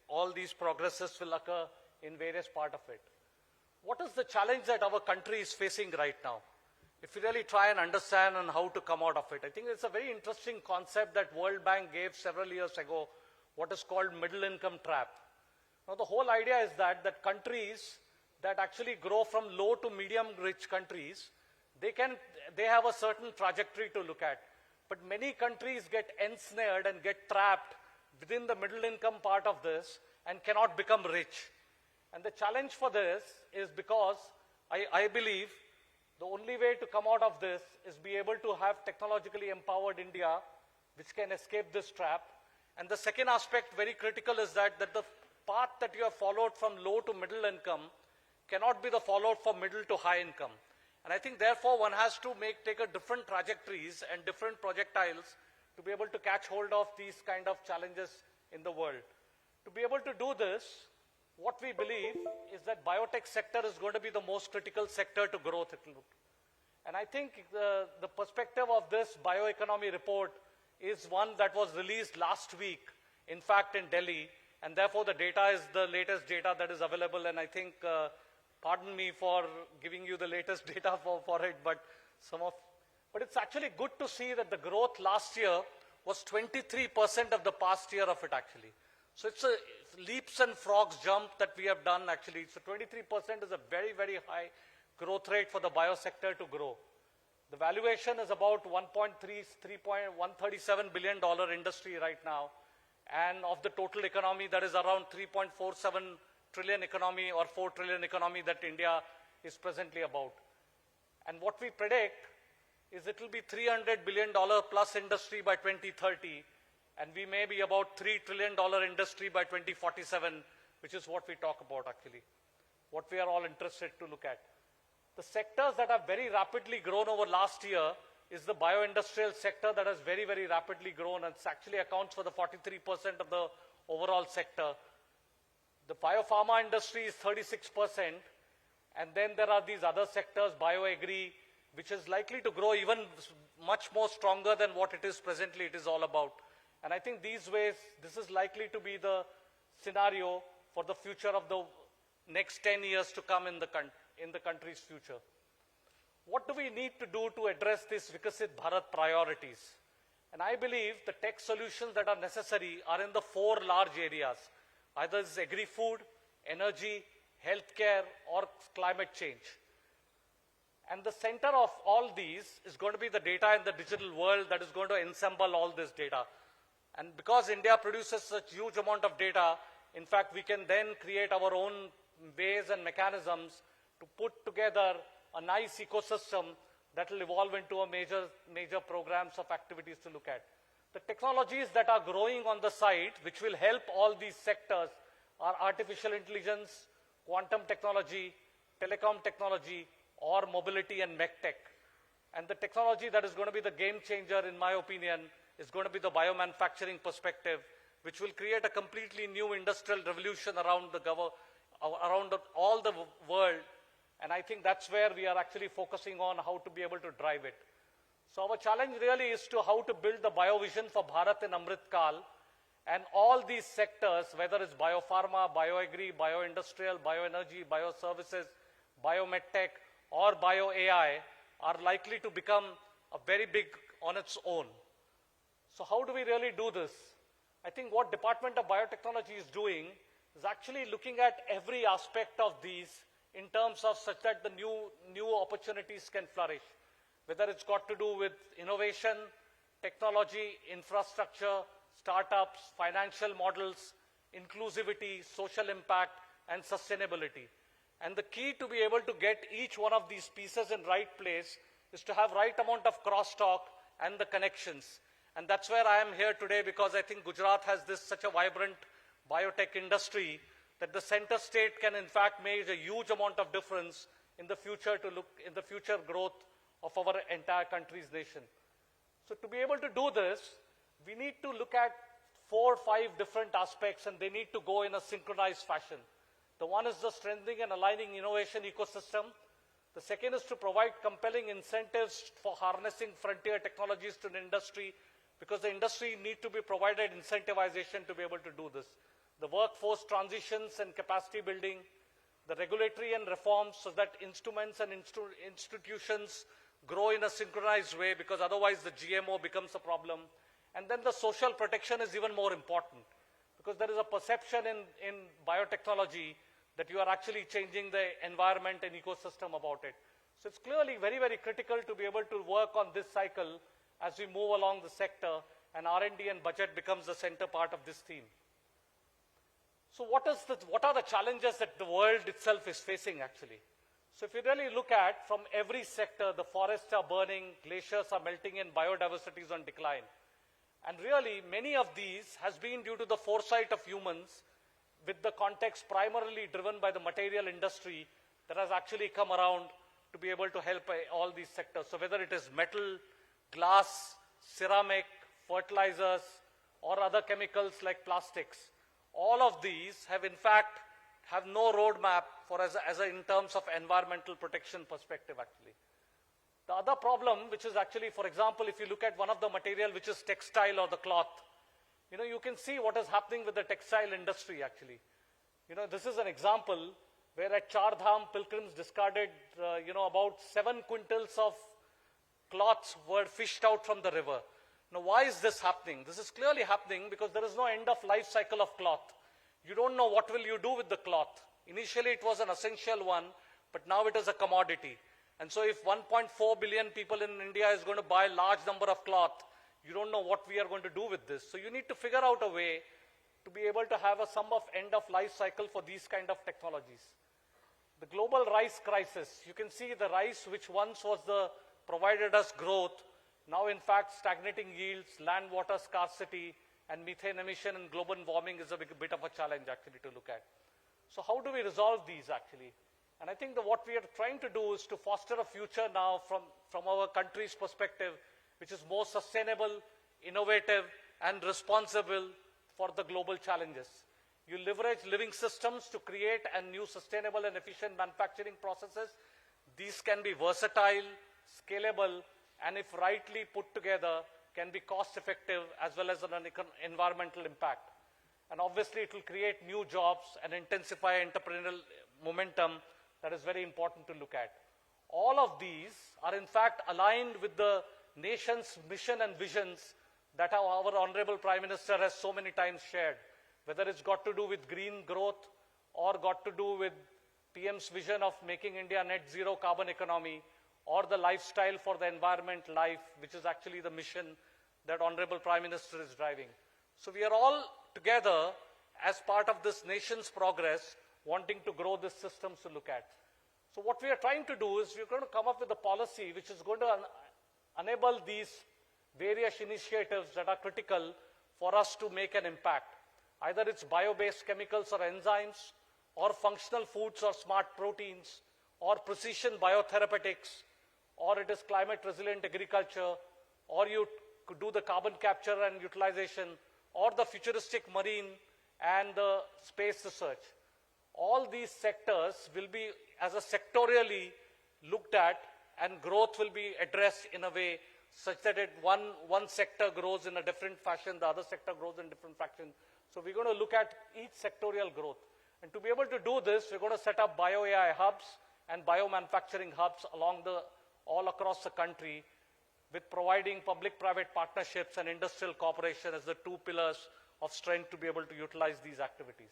all these progresses will occur in various part of it. What is the challenge that our country is facing right now? If you really try and understand and how to come out of it, I think it's a very interesting concept that World Bank gave several years ago, what is called middle income trap. Now the whole idea is that countries that actually grow from low to medium rich countries, they have a certain trajectory to look at. But many countries get ensnared and get trapped within the middle income part of this and cannot become rich. And the challenge for this is because I believe the only way to come out of this is be able to have technologically empowered India which can escape this trap. And the second aspect, very critical, is that the path that you have followed from low to middle income cannot be the followed for middle to high income. And I think therefore one has to take a different trajectories and different projectiles to be able to catch hold of these kind of challenges in the world. To be able to do this, what we believe is that biotech sector is going to be the most critical sector to growth. And I think the perspective of this bioeconomy report is one that was released last week, in fact in Delhi, and therefore the data is the latest data that is available, and I think pardon me for giving you the latest data for it, but it's actually good to see that the growth last year was 23% of the past year of it actually. So it's a leaps and frogs jump that we have done actually. So 23% is a very, very high growth rate for the biosector to grow. The valuation is about $137 billion industry right now. And of the total economy, that is around 3.47 trillion economy or 4 trillion economy that India is presently about. And what we predict is it will be $300 billion plus industry by 2030, and we may be about $3 trillion industry by 2047, which is what we talk about actually, what we are all interested to look at. The sectors that have very rapidly grown over last year is the bio-industrial sector that has very, very rapidly grown, and it actually accounts for the 43% of the overall sector. The biopharma industry is 36%, and then there are these other sectors, bioagri, which is likely to grow even much more stronger than what it is presently it is all about. And I think these ways, this is likely to be the scenario for the future of the next 10 years to come in the country's future. What do we need to do to address these Vikasit Bharat priorities? And I believe the tech solutions that are necessary are in the 4 large areas. Either it's agri-food, energy, healthcare, or climate change. And the center of all these is going to be the data in the digital world that is going to ensemble all this data. And because India produces such huge amount of data, in fact, we can then create our own ways and mechanisms to put together a nice ecosystem that will evolve into a major programs of activities to look at. The technologies that are growing on the site, which will help all these sectors, are artificial intelligence, quantum technology, telecom technology, or mobility and medtech. And the technology that is going to be the game changer, in my opinion, is going to be the biomanufacturing perspective, which will create a completely new industrial revolution around all the world. And I think that's where we are actually focusing on how to be able to drive it. So our challenge really is to how to build the bio-vision for Bharat in Amrit Kal, and all these sectors, whether it's biopharma, bioagri, bioindustrial, bioenergy, bioservices, biomedtech, or bio-AI, are likely to become a very big on its own. So how do we really do this? I think what Department of Biotechnology is doing is actually looking at every aspect of these in terms of such that the new opportunities can flourish, whether it's got to do with innovation, technology, infrastructure, startups, financial models, inclusivity, social impact, and sustainability. And the key to be able to get each one of these pieces in right place is to have right amount of crosstalk and the connections. And that's where I am here today, because I think Gujarat has such a vibrant biotech industry that the center state can in fact make a huge amount of difference in the future growth of our entire country's nation. So to be able to do this, we need to look at 4 or 5 different aspects, and they need to go in a synchronized fashion. The one is the strengthening and aligning innovation ecosystem. The second is to provide compelling incentives for harnessing frontier technologies to the industry, because the industry need to be provided incentivization to be able to do this. The workforce transitions and capacity building, the regulatory and reforms so that instruments and institutions grow in a synchronized way, because otherwise the GMO becomes a problem. And then the social protection is even more important, because there is a perception in biotechnology that you are actually changing the environment and ecosystem about it. So it's clearly very, very critical to be able to work on this cycle as we move along the sector, and R&D and budget becomes the center part of this theme. So what are the challenges that the world itself is facing actually? So if you really look at from every sector, the forests are burning, glaciers are melting, and biodiversity is on decline. And really, many of these has been due to the foresight of humans, with the context primarily driven by the material industry that has actually come around to be able to help all these sectors. So whether it is metal, glass, ceramic, fertilizers, or other chemicals like plastics, all of these have in fact have no roadmap for in terms of environmental protection perspective actually. The other problem, which is actually, for example, if you look at one of the material, which is textile or the cloth, you can see what is happening with the textile industry actually. This is an example where at Char Dham, pilgrims discarded, about 7 quintals of cloths were fished out from the river. Now, why is this happening? This is clearly happening because there is no end of life cycle of cloth. You don't know what will you do with the cloth. Initially, it was an essential one, but now it is a commodity. And so if 1.4 billion people in India is going to buy a large number of cloth, you don't know what we are going to do with this. So you need to figure out a way to be able to have a sum of end of life cycle for these kind of technologies. The global rice crisis, you can see the rice which once was provided us growth, now in fact stagnating yields, land water scarcity, and methane emission and global warming is a bit of a challenge actually to look at. So how do we resolve these actually? And I think that what we are trying to do is to foster a future now from our country's perspective, which is more sustainable, innovative, and responsible for the global challenges. You leverage living systems to create new sustainable and efficient manufacturing processes. These can be versatile, scalable, and if rightly put together, can be cost effective as well as an environmental impact. And obviously it will create new jobs and intensify entrepreneurial momentum that is very important to look at. All of these are in fact aligned with the nation's mission and visions that our Honorable Prime Minister has so many times shared, whether it's got to do with green growth or got to do with PM's vision of making India net zero carbon economy, or the lifestyle for the environment life, which is actually the mission that Honorable Prime Minister is driving. So we are all together as part of this nation's progress wanting to grow these systems to look at. So what we are trying to do is we're going to come up with a policy which is going to enable these various initiatives that are critical for us to make an impact. Either it's bio-based chemicals or enzymes, or functional foods or smart proteins, or precision biotherapeutics, or it is climate resilient agriculture, or you could do the carbon capture and utilization, or the futuristic marine and the space research. All these sectors will be as a sectorially looked at, and growth will be addressed in a way such that one sector grows in a different fashion, the other sector grows in different fashion. So we're going to look at each sectorial growth. And to be able to do this, we're going to set up bio-AI hubs and bio-manufacturing hubs all across the country, with providing public-private partnerships and industrial cooperation as the 2 pillars of strength to be able to utilize these activities.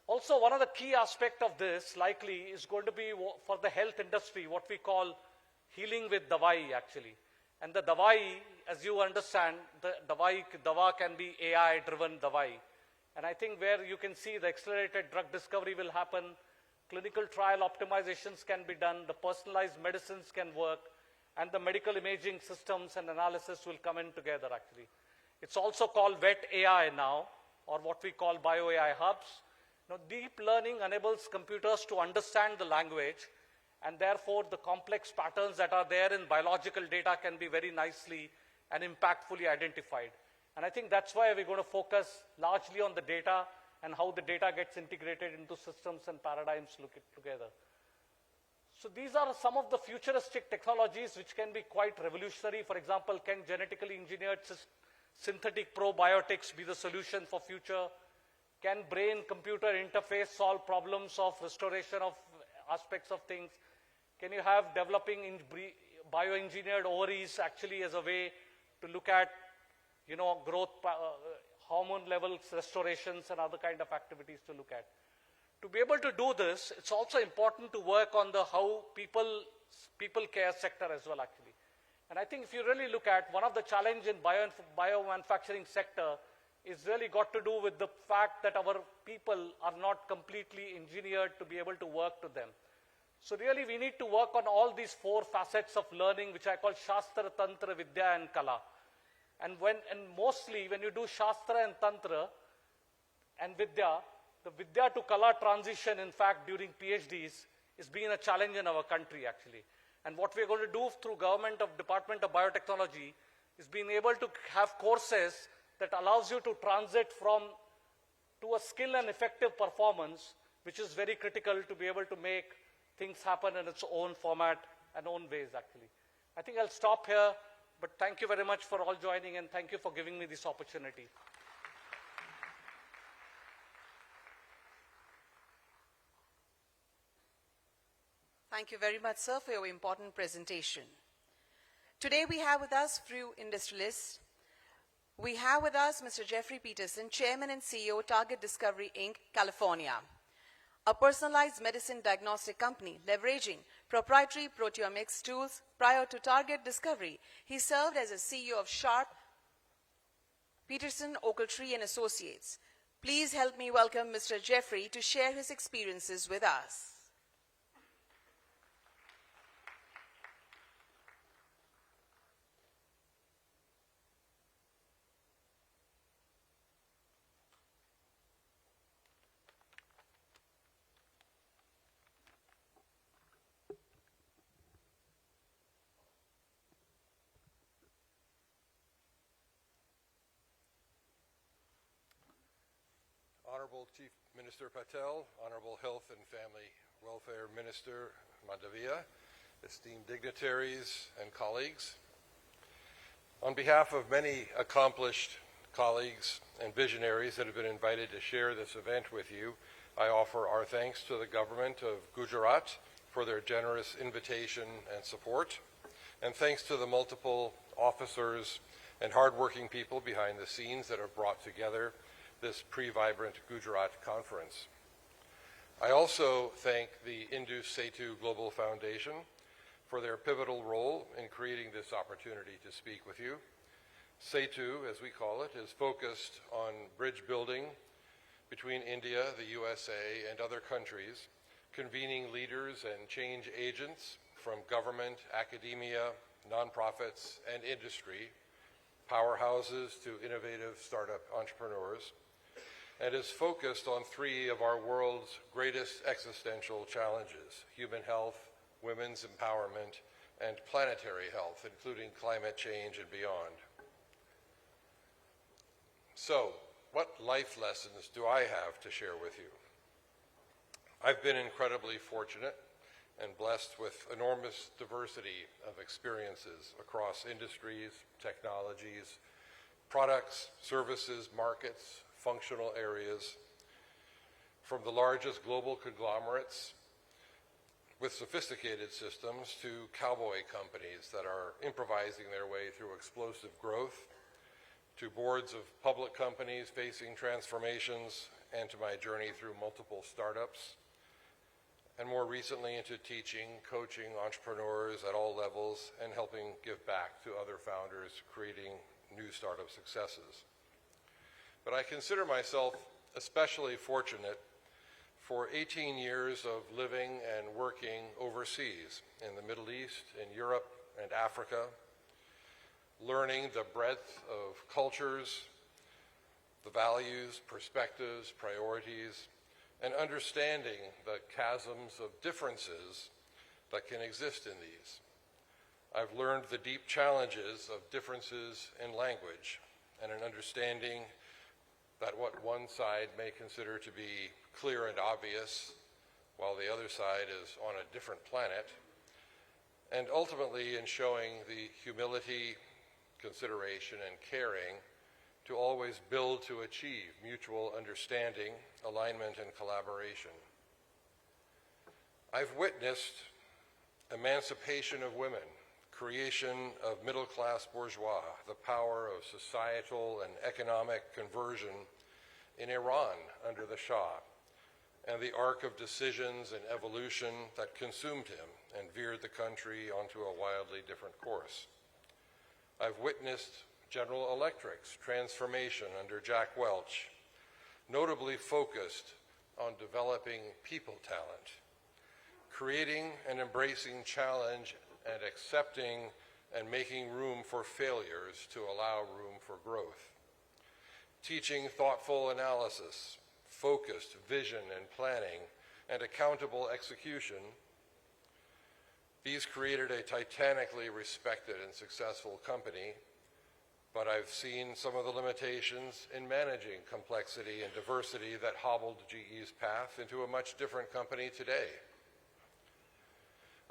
Also, one of the key aspects of this likely is going to be for the health industry, what we call healing with dawai actually. And the dawai, as you understand, the dawa can be AI-driven dawai. And I think where you can see the accelerated drug discovery will happen, clinical trial optimizations can be done, the personalized medicines can work, and the medical imaging systems and analysis will come in together actually. It's also called wet AI now, or what we call bio AI hubs. Now, deep learning enables computers to understand the language, and therefore the complex patterns that are there in biological data can be very nicely and impactfully identified. And I think that's why we're going to focus largely on the data and how the data gets integrated into systems and paradigms together. So these are some of the futuristic technologies which can be quite revolutionary. For example, can genetically engineered synthetic probiotics be the solution for future? Can brain-computer interface solve problems of restoration of aspects of things? Can you have developing bioengineered ovaries actually as a way to look at, growth, hormone levels, restorations, and other kind of activities to look at? To be able to do this, it's also important to work on the how people care sector as well actually. And I think if you really look at one of the challenge in biomanufacturing sector is really got to do with the fact that our people are not completely engineered to be able to work to them. So really we need to work on all these four facets of learning, which I call Shastra, Tantra, Vidya and Kala. And mostly when you do Shastra and Tantra and Vidya, the Vidya to Kala transition, in fact, during PhDs is being a challenge in our country actually. And what we're going to do through Department of Biotechnology is being able to have courses that allows you to transit to a skill and effective performance, which is very critical to be able to make things happen in its own format and own ways actually. I think I'll stop here, but thank you very much for all joining and thank you for giving me this opportunity. Thank you very much, sir, for your important presentation. Today we have with us few industrialists. We have with us Mr. Jeffrey Peterson, Chairman and CEO, Target Discovery, Inc., California, a personalized medicine diagnostic company leveraging proprietary proteomics tools. Prior to Target Discovery, he served as a CEO of Sharp, Peterson, Ochiltree and Associates. Please help me welcome Mr. Jeffrey to share his experiences with us. Honorable Chief Minister Patel, Honorable Health and Family Welfare Minister Madhavia, esteemed dignitaries and colleagues. On behalf of many accomplished colleagues and visionaries that have been invited to share this event with you, I offer our thanks to the government of Gujarat for their generous invitation and support, and thanks to the multiple officers and hardworking people behind the scenes that have brought together this pre-vibrant Gujarat conference. I also thank the Indus Setu Global Foundation for their pivotal role in creating this opportunity to speak with you. Setu, as we call it, is focused on bridge building between India, the USA, and other countries, convening leaders and change agents from government, academia, nonprofits, and industry, powerhouses to innovative startup entrepreneurs, and is focused on three of our world's greatest existential challenges: human health, women's empowerment, and planetary health, including climate change and beyond. So, what life lessons do I have to share with you? I've been incredibly fortunate and blessed with enormous diversity of experiences across industries, technologies, products, services, markets, functional areas, from the largest global conglomerates with sophisticated systems to cowboy companies that are improvising their way through explosive growth, to boards of public companies facing transformations, and to my journey through multiple startups, and more recently into teaching, coaching entrepreneurs at all levels, and helping give back to other founders creating new startup successes. But I consider myself especially fortunate for 18 years of living and working overseas in the Middle East, in Europe, and Africa, learning the breadth of cultures, the values, perspectives, priorities, and understanding the chasms of differences that can exist in these. I've learned the deep challenges of differences in language and an understanding that what one side may consider to be clear and obvious, while the other side is on a different planet, and ultimately in showing the humility, consideration, and caring to always build to achieve mutual understanding, alignment, and collaboration. I've witnessed emancipation of women, creation of middle-class bourgeois, the power of societal and economic conversion in Iran under the Shah, and the arc of decisions and evolution that consumed him and veered the country onto a wildly different course. I've witnessed General Electric's transformation under Jack Welch, notably focused on developing people talent, creating and embracing challenge and accepting and making room for failures to allow room for growth, teaching thoughtful analysis, focused vision and planning, and accountable execution. These created a titanically respected and successful company, but I've seen some of the limitations in managing complexity and diversity that hobbled GE's path into a much different company today.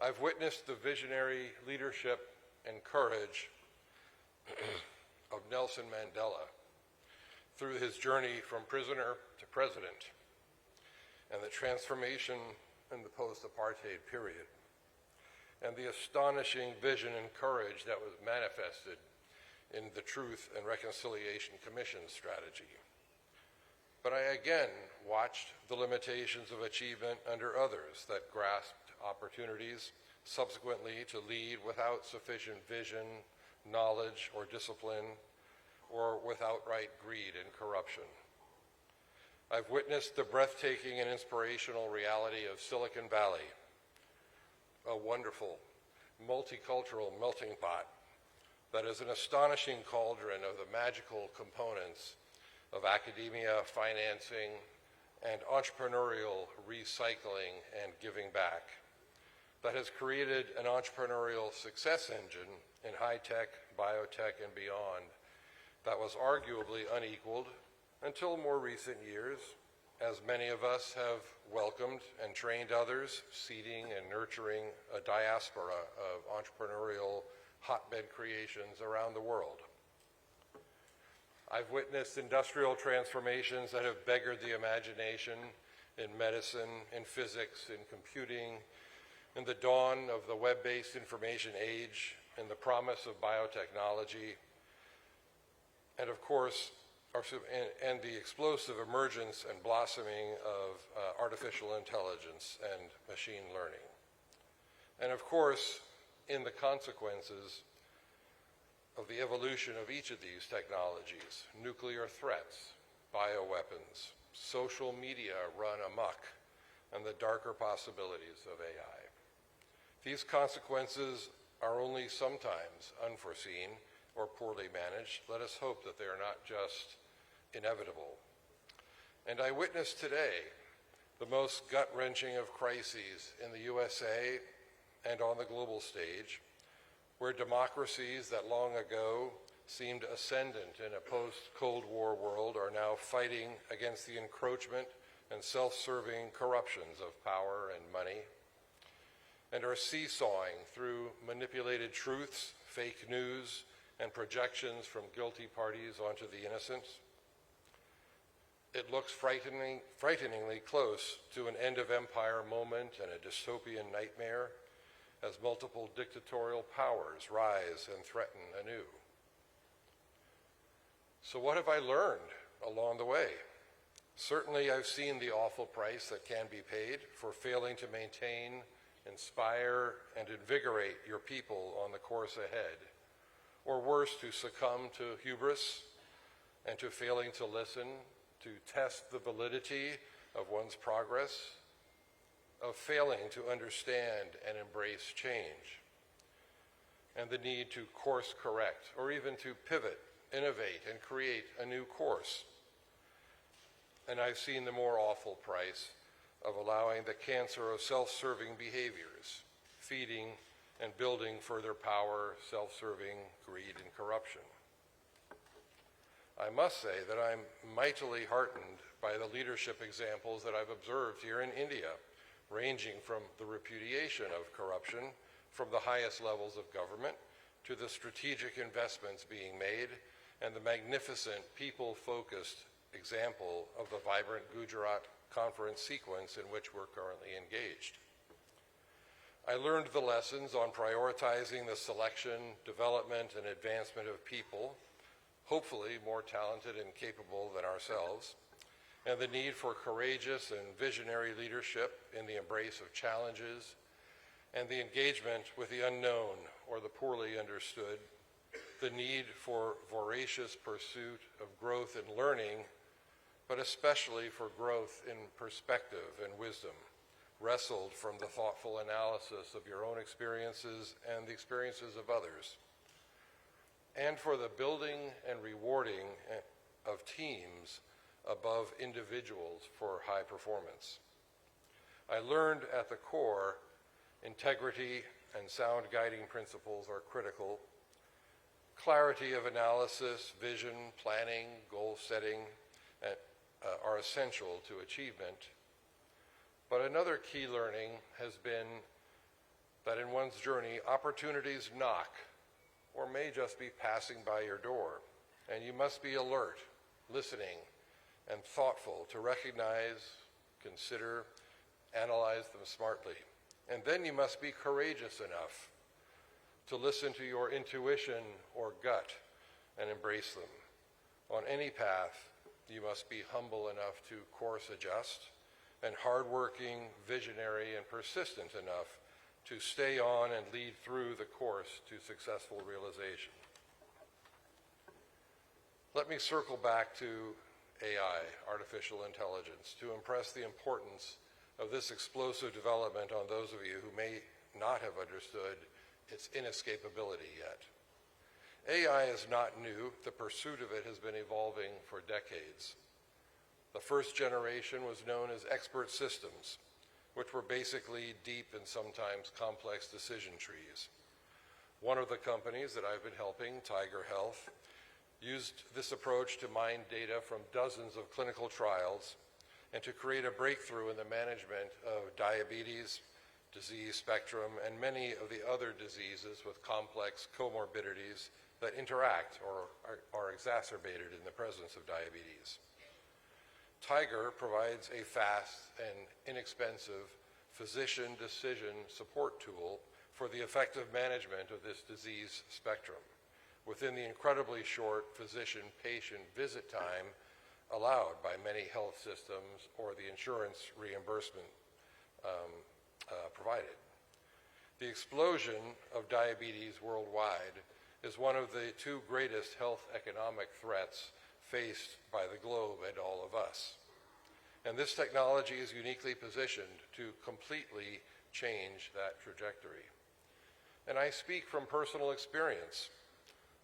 I've witnessed the visionary leadership and courage of Nelson Mandela through his journey from prisoner to president and the transformation in the post-apartheid period, and the astonishing vision and courage that was manifested in the Truth and Reconciliation Commission's strategy. But I again watched the limitations of achievement under others that grasped opportunities subsequently to lead without sufficient vision, knowledge, or discipline, or with outright greed and corruption. I've witnessed the breathtaking and inspirational reality of Silicon Valley, a wonderful, multicultural melting pot that is an astonishing cauldron of the magical components of academia, financing, and entrepreneurial recycling and giving back, that has created an entrepreneurial success engine in high-tech, biotech, and beyond that was arguably unequaled until more recent years, as many of us have welcomed and trained others, seeding and nurturing a diaspora of entrepreneurial hotbed creations around the world. I've witnessed industrial transformations that have beggared the imagination in medicine, in physics, in computing, in the dawn of the web-based information age, in the promise of biotechnology, and of course, and the explosive emergence and blossoming of artificial intelligence and machine learning. And of course, in the consequences of the evolution of each of these technologies, nuclear threats, bioweapons, social media run amok, and the darker possibilities of AI. These consequences are only sometimes unforeseen or poorly managed. Let us hope that they are not just inevitable. And I witnessed today the most gut-wrenching of crises in the USA and on the global stage, where democracies that long ago seemed ascendant in a post-Cold War world are now fighting against the encroachment and self-serving corruptions of power and money, and are seesawing through manipulated truths, fake news, and projections from guilty parties onto the innocent. It looks frighteningly close to an end of empire moment and a dystopian nightmare as multiple dictatorial powers rise and threaten anew. So what have I learned along the way? Certainly I've seen the awful price that can be paid for failing to maintain, inspire, and invigorate your people on the course ahead, or worse, to succumb to hubris and to failing to listen, to test the validity of one's progress, of failing to understand and embrace change, and the need to course correct, or even to pivot, innovate, and create a new course. And I've seen the more awful price of allowing the cancer of self-serving behaviors, feeding and building further power, self-serving greed and corruption. I must say that I'm mightily heartened by the leadership examples that I've observed here in India, ranging from the repudiation of corruption from the highest levels of government to the strategic investments being made and the magnificent people-focused example of the vibrant Gujarat conference sequence in which we're currently engaged. I learned the lessons on prioritizing the selection, development, and advancement of people, hopefully more talented and capable than ourselves, and the need for courageous and visionary leadership in the embrace of challenges, and the engagement with the unknown or the poorly understood, the need for voracious pursuit of growth and learning, but especially for growth in perspective and wisdom, wrestled from the thoughtful analysis of your own experiences and the experiences of others, and for the building and rewarding of teams above individuals for high performance. I learned at the core, integrity and sound guiding principles are critical. Clarity of analysis, vision, planning, goal setting are essential to achievement. But another key learning has been that in one's journey, opportunities knock or may just be passing by your door, and you must be alert, listening, and thoughtful to recognize, consider, analyze them smartly. And then you must be courageous enough to listen to your intuition or gut and embrace them. On any path, you must be humble enough to course adjust, and hardworking, visionary, and persistent enough to stay on and lead through the course to successful realization. Let me circle back to AI, artificial intelligence, to impress the importance of this explosive development on those of you who may not have understood its inescapability yet. AI is not new. The pursuit of it has been evolving for decades. The first generation was known as expert systems, which were basically deep and sometimes complex decision trees. One of the companies that I've been helping, Tiger Health, used this approach to mine data from dozens of clinical trials and to create a breakthrough in the management of diabetes, disease spectrum, and many of the other diseases with complex comorbidities that interact or are exacerbated in the presence of diabetes. Tiger provides a fast and inexpensive physician decision support tool for the effective management of this disease spectrum within the incredibly short physician-patient visit time allowed by many health systems or the insurance reimbursement provided. The explosion of diabetes worldwide is one of the two greatest health economic threats faced by the globe and all of us. And this technology is uniquely positioned to completely change that trajectory. And I speak from personal experience.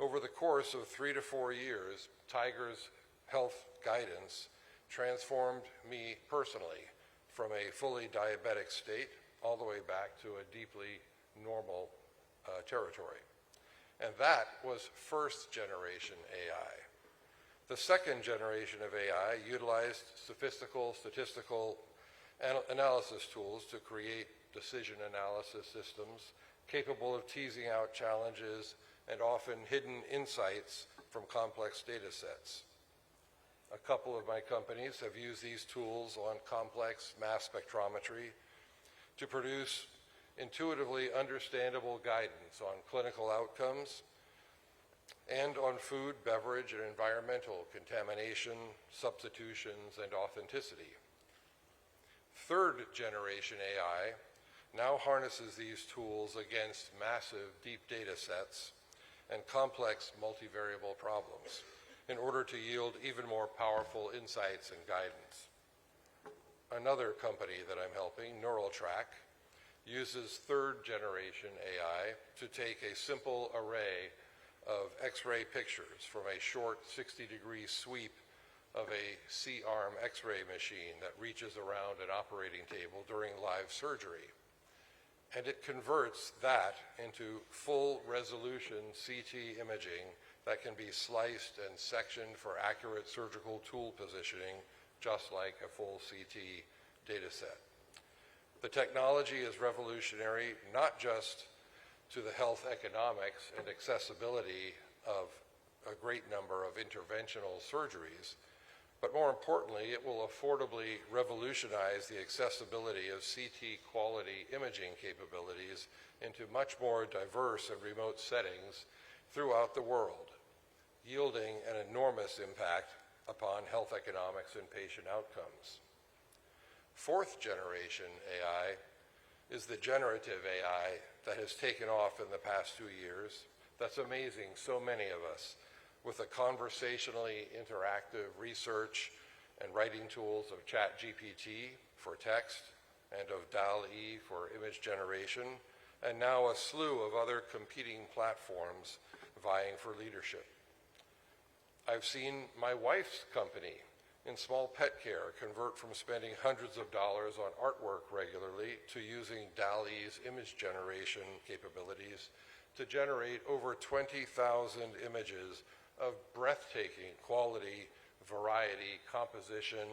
Over the course of 3 to 4 years, Tiger's health guidance transformed me personally from a fully diabetic state all the way back to a deeply normal territory. And that was first generation AI. The second generation of AI utilized sophistical statistical analysis tools to create decision analysis systems capable of teasing out challenges and often hidden insights from complex data sets. A couple of my companies have used these tools on complex mass spectrometry to produce intuitively understandable guidance on clinical outcomes and on food, beverage, and environmental contamination, substitutions, and authenticity. Third generation AI now harnesses these tools against massive deep data sets and complex multivariable problems in order to yield even more powerful insights and guidance. Another company that I'm helping, NeuralTrack, uses third generation AI to take a simple array of X-ray pictures from a short 60-degree sweep of a C-arm X-ray machine that reaches around an operating table during live surgery. And it converts that into full resolution CT imaging that can be sliced and sectioned for accurate surgical tool positioning, just like a full CT data set. The technology is revolutionary, not just to the health economics and accessibility of a great number of interventional surgeries, but more importantly, it will affordably revolutionize the accessibility of CT quality imaging capabilities into much more diverse and remote settings throughout the world, yielding an enormous impact upon health economics and patient outcomes. Fourth generation AI is the generative AI that has taken off in the past 2 years. That's amazing so many of us, with the conversationally interactive research and writing tools of ChatGPT for text and of DALL-E for image generation, and now a slew of other competing platforms vying for leadership. I've seen my wife's company in small pet care convert from spending hundreds of dollars on artwork regularly to using DALL-E's image generation capabilities to generate over 20,000 images of breathtaking quality, variety, composition,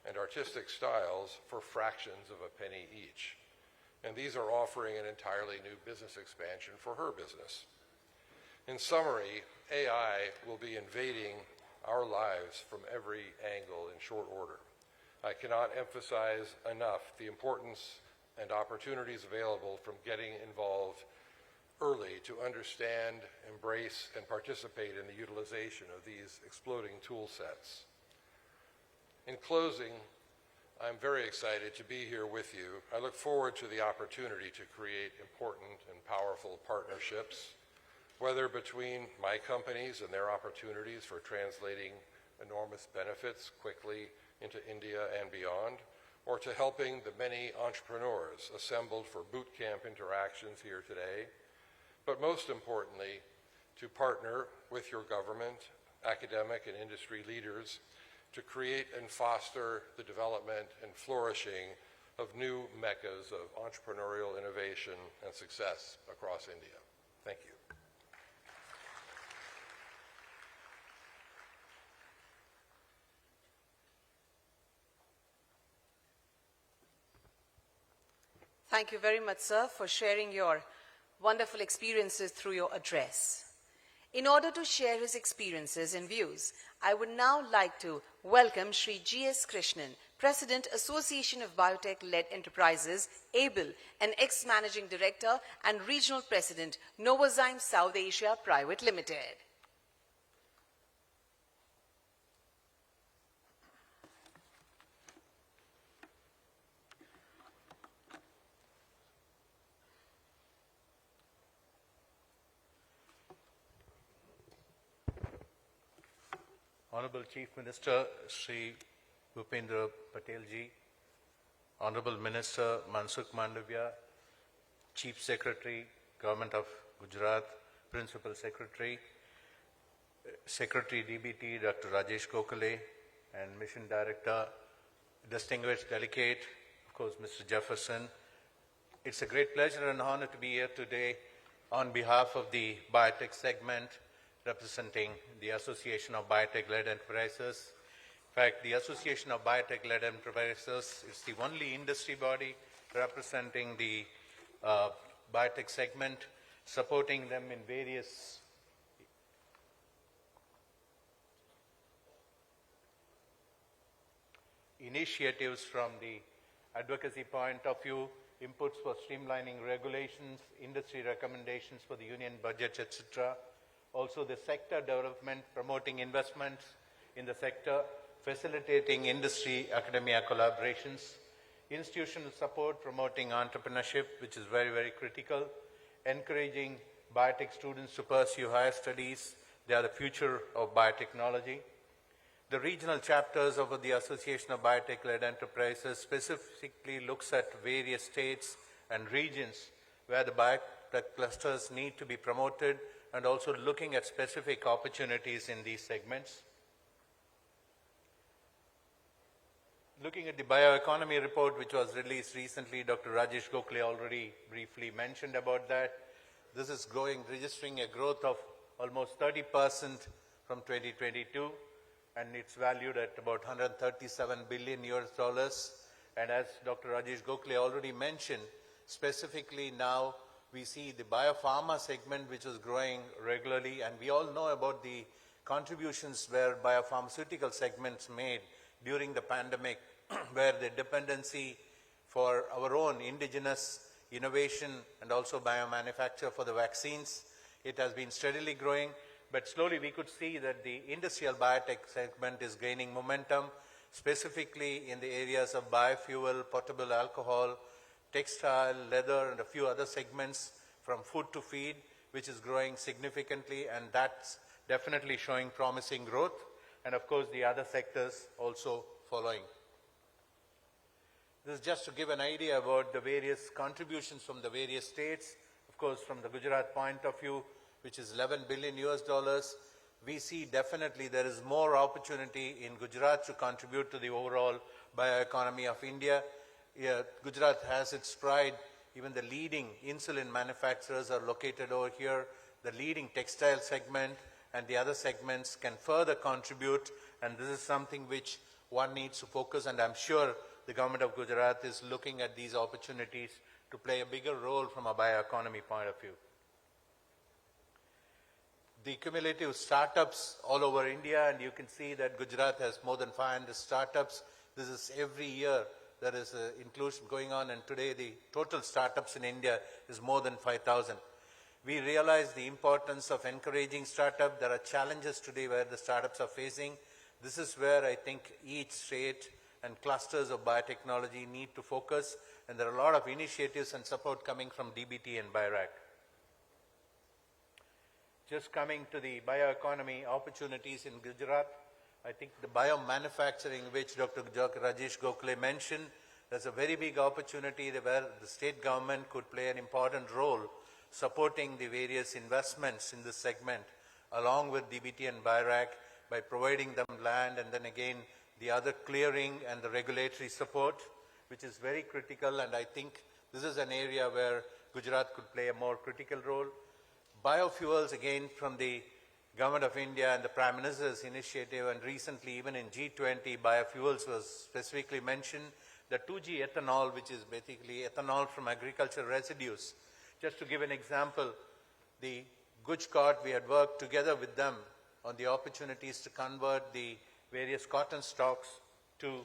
and artistic styles for fractions of a penny each. And these are offering an entirely new business expansion for her business. In summary, AI will be invading our lives from every angle in short order. I cannot emphasize enough the importance and opportunities available from getting involved early to understand, embrace, and participate in the utilization of these exploding tool sets. In closing, I'm very excited to be here with you. I look forward to the opportunity to create important and powerful partnerships, whether between my companies and their opportunities for translating enormous benefits quickly into India and beyond, or to helping the many entrepreneurs assembled for boot camp interactions here today, but most importantly, to partner with your government, academic and industry leaders to create and foster the development and flourishing of new meccas of entrepreneurial innovation and success across India. Thank you. Thank you very much, sir, for sharing your wonderful experiences through your address. In order to share his experiences and views, I would now like to welcome Shri G.S. Krishnan, President, Association of Biotech-Led Enterprises, ABLE, and ex-Managing Director and Regional President, Novozymes South Asia Private Limited. Honorable Chief Minister Sri Bhupendra Patel ji, Honorable Minister Mansukh Mandavia, Chief Secretary, Government of Gujarat, Principal Secretary, Secretary DBT Dr. Rajesh Gokhale, and Mission Director, distinguished delegate, of course, Mr. Jefferson. It's a great pleasure and honor to be here today on behalf of the biotech segment, representing the Association of Biotech-Led Enterprises. In fact, the Association of Biotech-Led Enterprises is the only industry body representing the biotech segment, supporting them in various initiatives from the advocacy point of view, inputs for streamlining regulations, industry recommendations for the union budgets, etc. Also the sector development, promoting investments in the sector, facilitating industry-academia collaborations, institutional support, promoting entrepreneurship, which is very, very critical, encouraging biotech students to pursue higher studies. They are the future of biotechnology. The regional chapters of the Association of Biotech-Led Enterprises specifically looks at various states and regions where the biotech clusters need to be promoted, and also looking at specific opportunities in these segments. Looking at the bioeconomy report, which was released recently, Dr. Rajesh Gokhale already briefly mentioned about that. This is registering a growth of almost 30% from 2022, and it's valued at about 137 billion US. And as Dr. Rajesh Gokhale already mentioned, specifically now we see the biopharma segment, which is growing regularly, and we all know about the contributions where biopharmaceutical segments made during the pandemic, where the dependency for our own indigenous innovation and also biomanufacture for the vaccines, it has been steadily growing, but slowly we could see that the industrial biotech segment is gaining momentum, specifically in the areas of biofuel, potable alcohol, textile, leather, and a few other segments from food to feed, which is growing significantly, and that's definitely showing promising growth, and of course the other sectors also following. This is just to give an idea about the various contributions from the various states. Of course, from the Gujarat point of view, which is 11 billion US, we see definitely there is more opportunity in Gujarat to contribute to the overall bioeconomy of India. Gujarat has its pride. Even the leading insulin manufacturers are located over here. The leading textile segment and the other segments can further contribute, and this is something which one needs to focus, and I'm sure the government of Gujarat is looking at these opportunities to play a bigger role from a bioeconomy point of view. The cumulative startups all over India, and you can see that Gujarat has more than 500 startups. This is every year there is an inclusion going on, and today the total startups in India is more than 5,000. We realize the importance of encouraging startup. There are challenges today where the startups are facing. This is where I think each state and clusters of biotechnology need to focus, and there are a lot of initiatives and support coming from DBT and BIRAC. Just coming to the bioeconomy opportunities in Gujarat, I think the biomanufacturing, which Dr. Rajesh Gokhale mentioned, there's a very big opportunity where the state government could play an important role supporting the various investments in this segment, along with DBT and BIRAC, by providing them land, and then again the other clearing and the regulatory support, which is very critical, and I think this is an area where Gujarat could play a more critical role. Biofuels, again, from the Government of India and the Prime Minister's initiative, and recently even in G20, biofuels was specifically mentioned. The 2G ethanol, which is basically ethanol from agricultural residues. Just to give an example, the Gujarat, we had worked together with them on the opportunities to convert the various cotton stocks to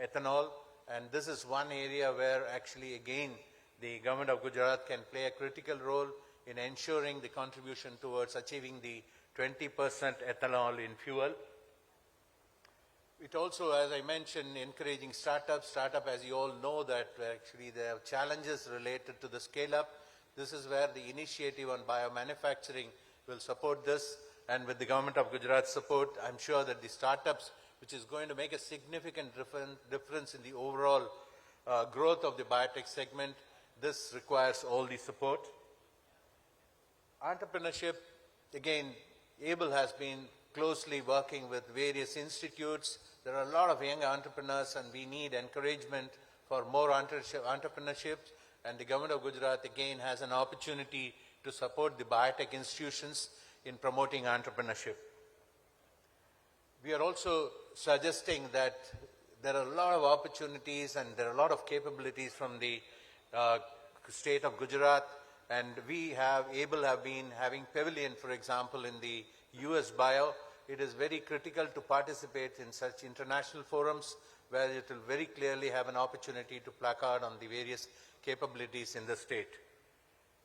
ethanol, and this is one area where actually again the government of Gujarat can play a critical role in ensuring the contribution towards achieving the 20% ethanol in fuel. It also, as I mentioned, encouraging startups. Startup, as you all know, that actually there are challenges related to the scale-up. This is where the initiative on biomanufacturing will support this, and with the government of Gujarat's support, I'm sure that the startups, which is going to make a significant difference in the overall growth of the biotech segment, this requires all the support. Entrepreneurship, again, ABLE has been closely working with various institutes. There are a lot of young entrepreneurs, and we need encouragement for more entrepreneurship, and the government of Gujarat again has an opportunity to support the biotech institutions in promoting entrepreneurship. We are also suggesting that there are a lot of opportunities and there are a lot of capabilities from the state of Gujarat, and we have, ABLE have been having pavilion, for example, in the US Bio. It is very critical to participate in such international forums where it will very clearly have an opportunity to placard on the various capabilities in the state.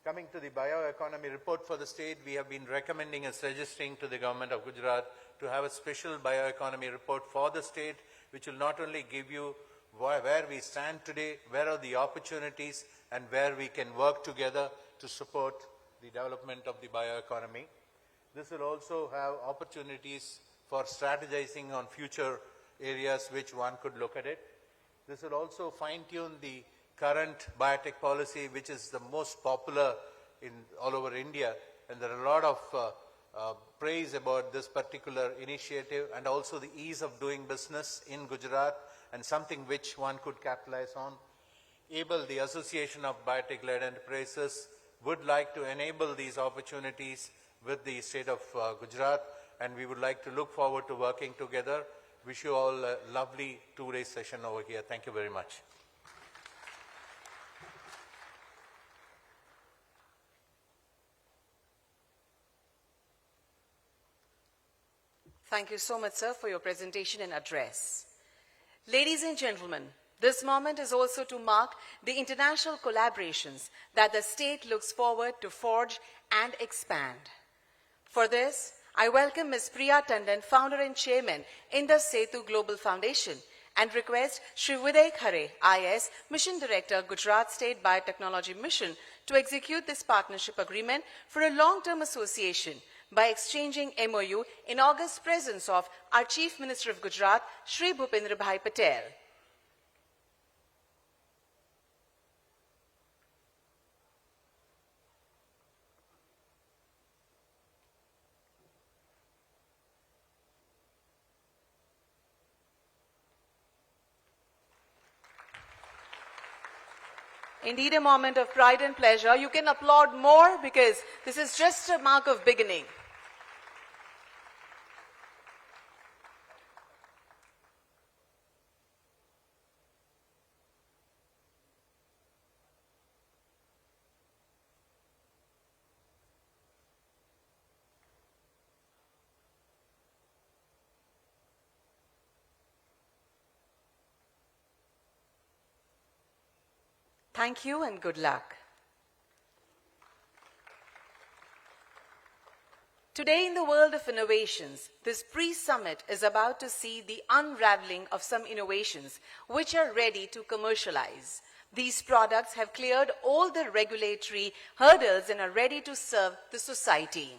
Coming to the bioeconomy report for the state, we have been recommending and suggesting to the government of Gujarat to have a special bioeconomy report for the state, which will not only give you where we stand today, where are the opportunities, and where we can work together to support the development of the bioeconomy. This will also have opportunities for strategizing on future areas which one could look at it. This will also fine-tune the current biotech policy, which is the most popular in all over India, and there are a lot of praise about this particular initiative and also the ease of doing business in Gujarat, and something which one could capitalize on. ABLE, the Association of Biotech-Led Enterprises, would like to enable these opportunities with the state of Gujarat, and we would like to look forward to working together. Wish you all a lovely two-day session over here. Thank you very much. Thank you so much, sir, for your presentation and address. Ladies and gentlemen, this moment is also to mark the international collaborations that the state looks forward to forge and expand. For this, I welcome Ms. Priya Tandon, founder and chairman in the Setu Global Foundation, and request Shri Viday Khare, IS, Mission Director, Gujarat State Biotechnology Mission, to execute this partnership agreement for a long-term association by exchanging MOU in august presence of our Chief Minister of Gujarat, Shri Bhupendra Bhai Patel. Indeed, a moment of pride and pleasure. You can applaud more because this is just a mark of beginning. Thank you and good luck. Today in the world of innovations, this pre-summit is about to see the unraveling of some innovations which are ready to commercialize. These products have cleared all the regulatory hurdles and are ready to serve the society.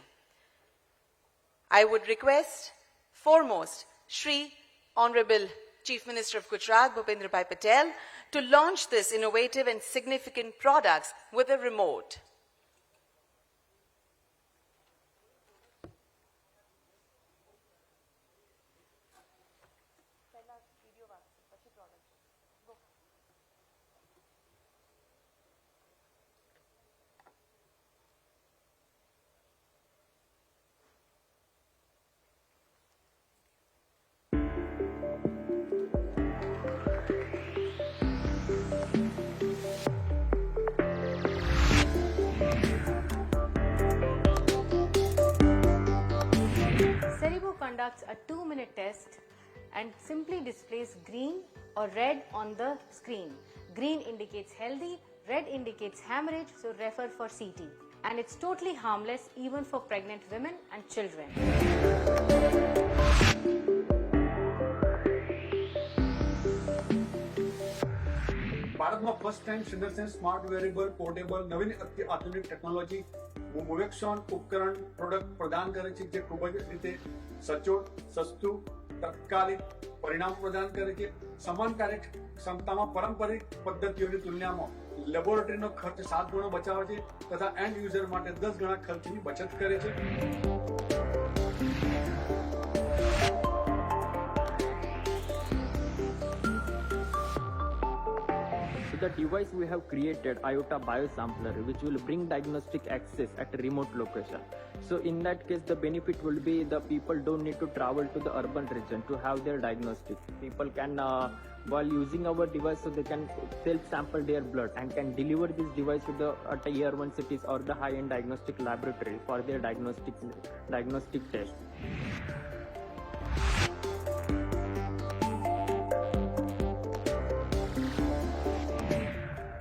I would request, foremost, Shri Honorable Chief Minister of Gujarat, Bhupendra Bhai Patel, to launch this innovative and significant products with a remote. Conducts a 2-minute test and simply displays green or red on the screen. Green indicates healthy, red indicates hemorrhage, so refer for CT. And it's totally harmless even for pregnant women and children. ભારતમાં first time સિન્ડરસેન smart wearable portable નવીન આધુનિક technology મોવેક્સોન ઉપકરણ product પ્રદાન કરે છે જે ખૂબ જ રીતે સચોટ સસ્તું તત્કાલિક પરિણામ પ્રદાન કરે છે સમાન કાર્યક્ષમતામાં પારંપરિક પદ્ધતિઓની તુલનામાં લેબોરેટરીનો ખર્ચ 7 ગણો બચાવે છે તથા એન્ડ યુઝર માટે 10 ગણા ખર્ચની બચત કરે છે. The device we have created, IOTA Biosampler, which will bring diagnostic access at a remote location. So in that case, the benefit will be the people don't need to travel to the urban region to have their diagnostic. People can, while using our device, so they can self-sample their blood and can deliver this device to the at tier 1 cities or the high-end diagnostic laboratory for their diagnostic test.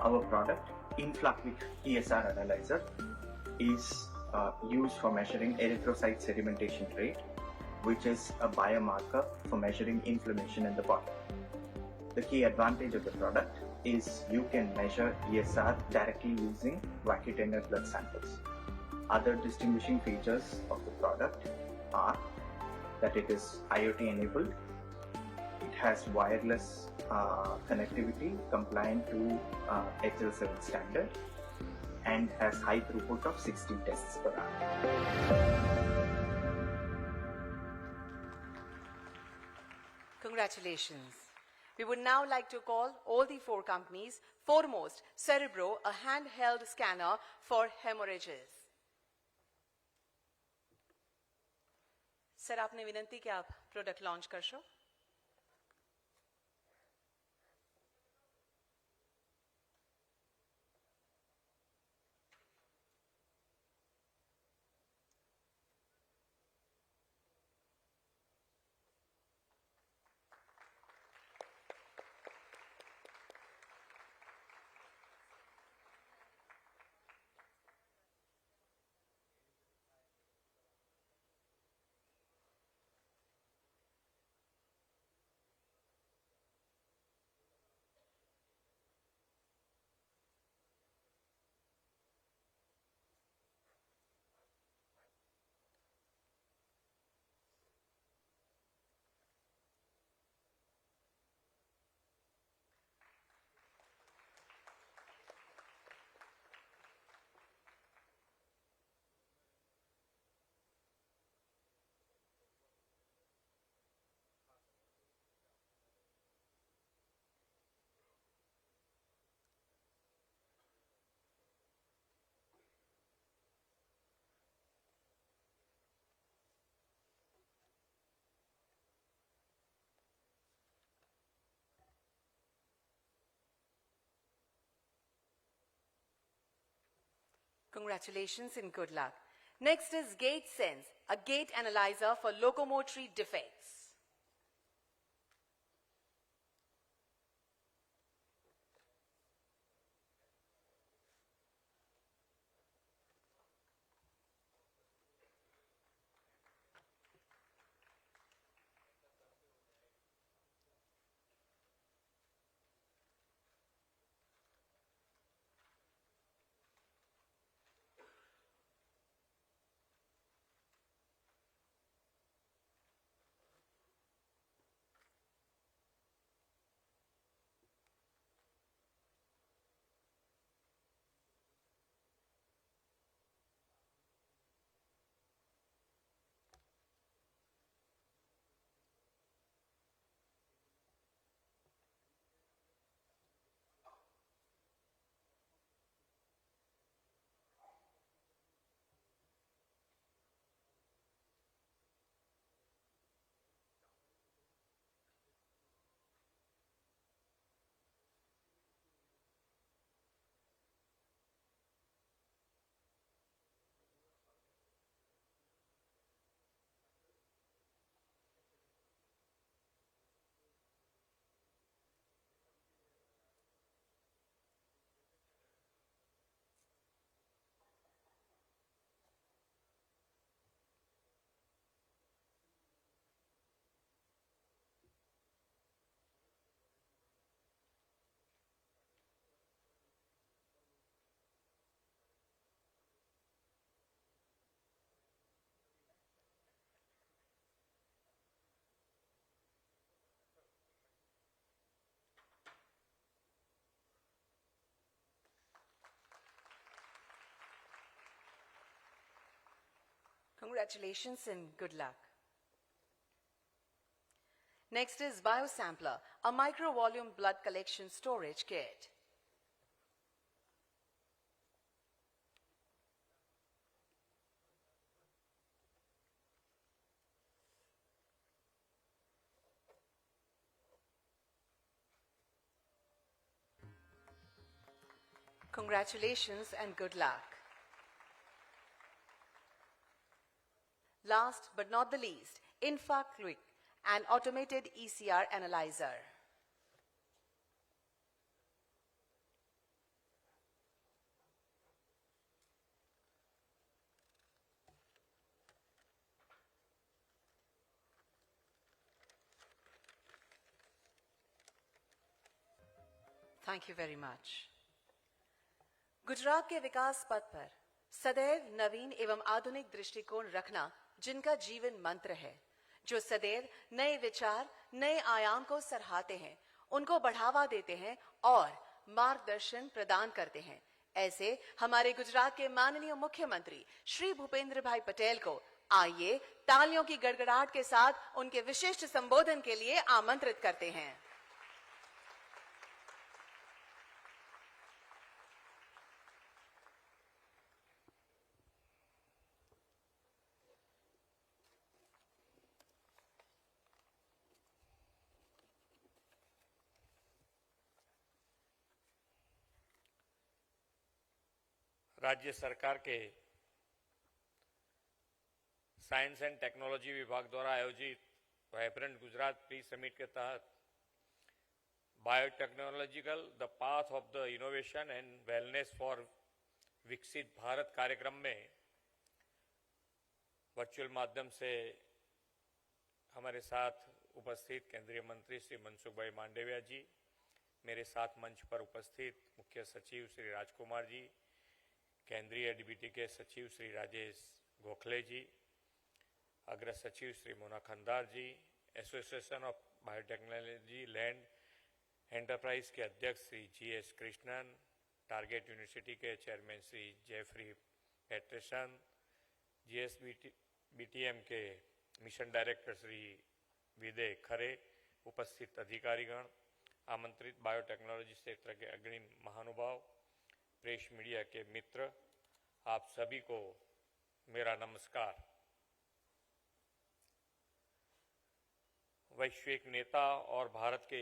Our product inflaquic ESR analyzer is used for measuring erythrocyte sedimentation rate, which is a biomarker for measuring inflammation in the body. The key advantage of the product is you can measure ESR directly using vacutainer blood samples. Other distinguishing features of the product are that it is IoT enabled, it has wireless connectivity compliant to HL7 standard, and has high throughput of 60 tests per hour. Congratulations. We would now like to call all the four companies. Foremost, Cerebro, a handheld scanner for hemorrhages. Sir आपने विनंती कि आप product launch करशो. Congratulations and good luck. Next is Gate Sense, a gate analyzer for locomotory defects. Congratulations and good luck. Next is Biosampler, a micro-volume blood collection storage kit. Congratulations and good luck. Last but not the least, InfaQuick, an automated ECR analyzer. Thank you very much. Gujarat के विकास पथ पर सदैव नवीन एवं आधुनिक दृष्टिकोण रखना जिनका जीवन मंत्र है, जो सदैव नए विचार, नए आयाम को सराहते हैं, उनको बढ़ावा देते हैं और मार्गदर्शन प्रदान करते हैं, ऐसे हमारे गुजरात के माननीय मुख्यमंत्री श्री भूपेंद्र भाई पटेल को आइए तालियों की गड़गड़ाहट के साथ उनके विशिष्ट संबोधन के लिए आमंत्रित करते हैं। राज्य सरकार के साइंस एंड टेक्नोलॉजी विभाग द्वारा आयोजित वाइब्रेंट गुजरात प्री समिट के तहत biotechnological the path of the innovation and wellness for विकसित भारत कार्यक्रम में वर्चुअल माध्यम से हमारे साथ उपस्थित केंद्रीय मंत्री श्री मनसुख भाई मांडविया जी, मेरे साथ मंच पर उपस्थित मुख्य सचिव श्री राजकुमार जी, केंद्रीय डीबीटी के सचिव श्री राजेश गोखले जी, अग्र सचिव Shri Mona Khandar ji, association of biotechnology land enterprise के अध्यक्ष Shri GS Krishnan, target university के chairman Shri Jeffrey Petersen, GSBTM के मिशन डायरेक्टर श्री विदय खरे, उपस्थित अधिकारीगण, आमंत्रित बायोटेक्नोलॉजी क्षेत्र के अग्रणी महानुभाव, प्रेस मीडिया के मित्र, आप सभी को मेरा नमस्कार। वैश्विक नेता और भारत के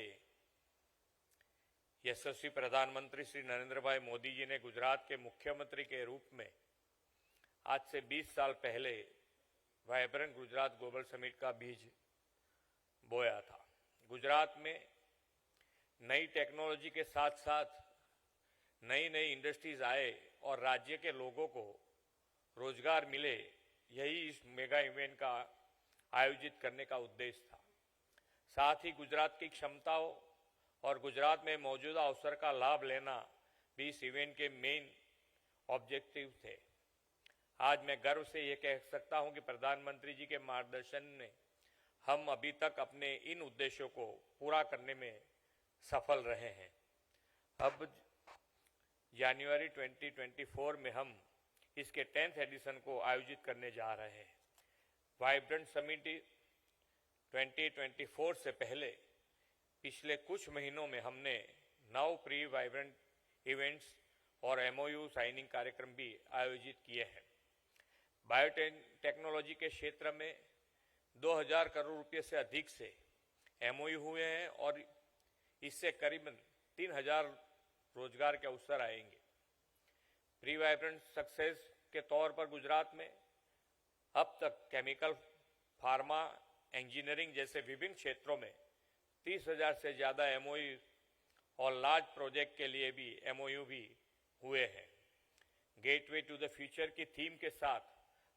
यशस्वी प्रधानमंत्री श्री नरेंद्र भाई मोदी जी ने गुजरात के मुख्यमंत्री के रूप में आज से 20 साल पहले वाइब्रेंट गुजरात ग्लोबल समिट का बीज बोया था। गुजरात में नई टेक्नोलॉजी के साथ साथ नई नई इंडस्ट्रीज आए और राज्य के लोगों को रोजगार मिले, यही इस मेगा इवेंट का आयोजित करने का उद्देश्य था। साथ ही गुजरात की क्षमताओं और गुजरात में मौजूदा अवसर का लाभ लेना भी इस इवेंट के मेन ऑब्जेक्टिव थे। आज मैं गर्व से ये कह सकता हूं कि प्रधानमंत्री जी के मार्गदर्शन में हम अभी तक अपने इन उद्देश्यों को पूरा करने में सफल रहे हैं। अब जनवरी 2024 में हम इसके 10th एडिशन को आयोजित करने जा रहे हैं। वाइब्रेंट समिट 2024 से पहले पिछले कुछ महीनों में हमने 9 प्री वाइब्रेंट इवेंट्स और MOU साइनिंग कार्यक्रम भी आयोजित किए हैं। बायोटेक्नोलॉजी के क्षेत्र में 2000 करोड़ रुपए से अधिक से MOU हुए हैं और इससे करीबन 3000 रोजगार के अवसर आएंगे। प्री वाइब्रेंट सक्सेस के तौर पर गुजरात में अब तक केमिकल, फार्मा, इंजीनियरिंग जैसे विभिन्न क्षेत्रों में 30,000 से ज्यादा MOU और लार्ज प्रोजेक्ट के लिए भी MOU भी हुए हैं। गेटवे टू द फ्यूचर की थीम के साथ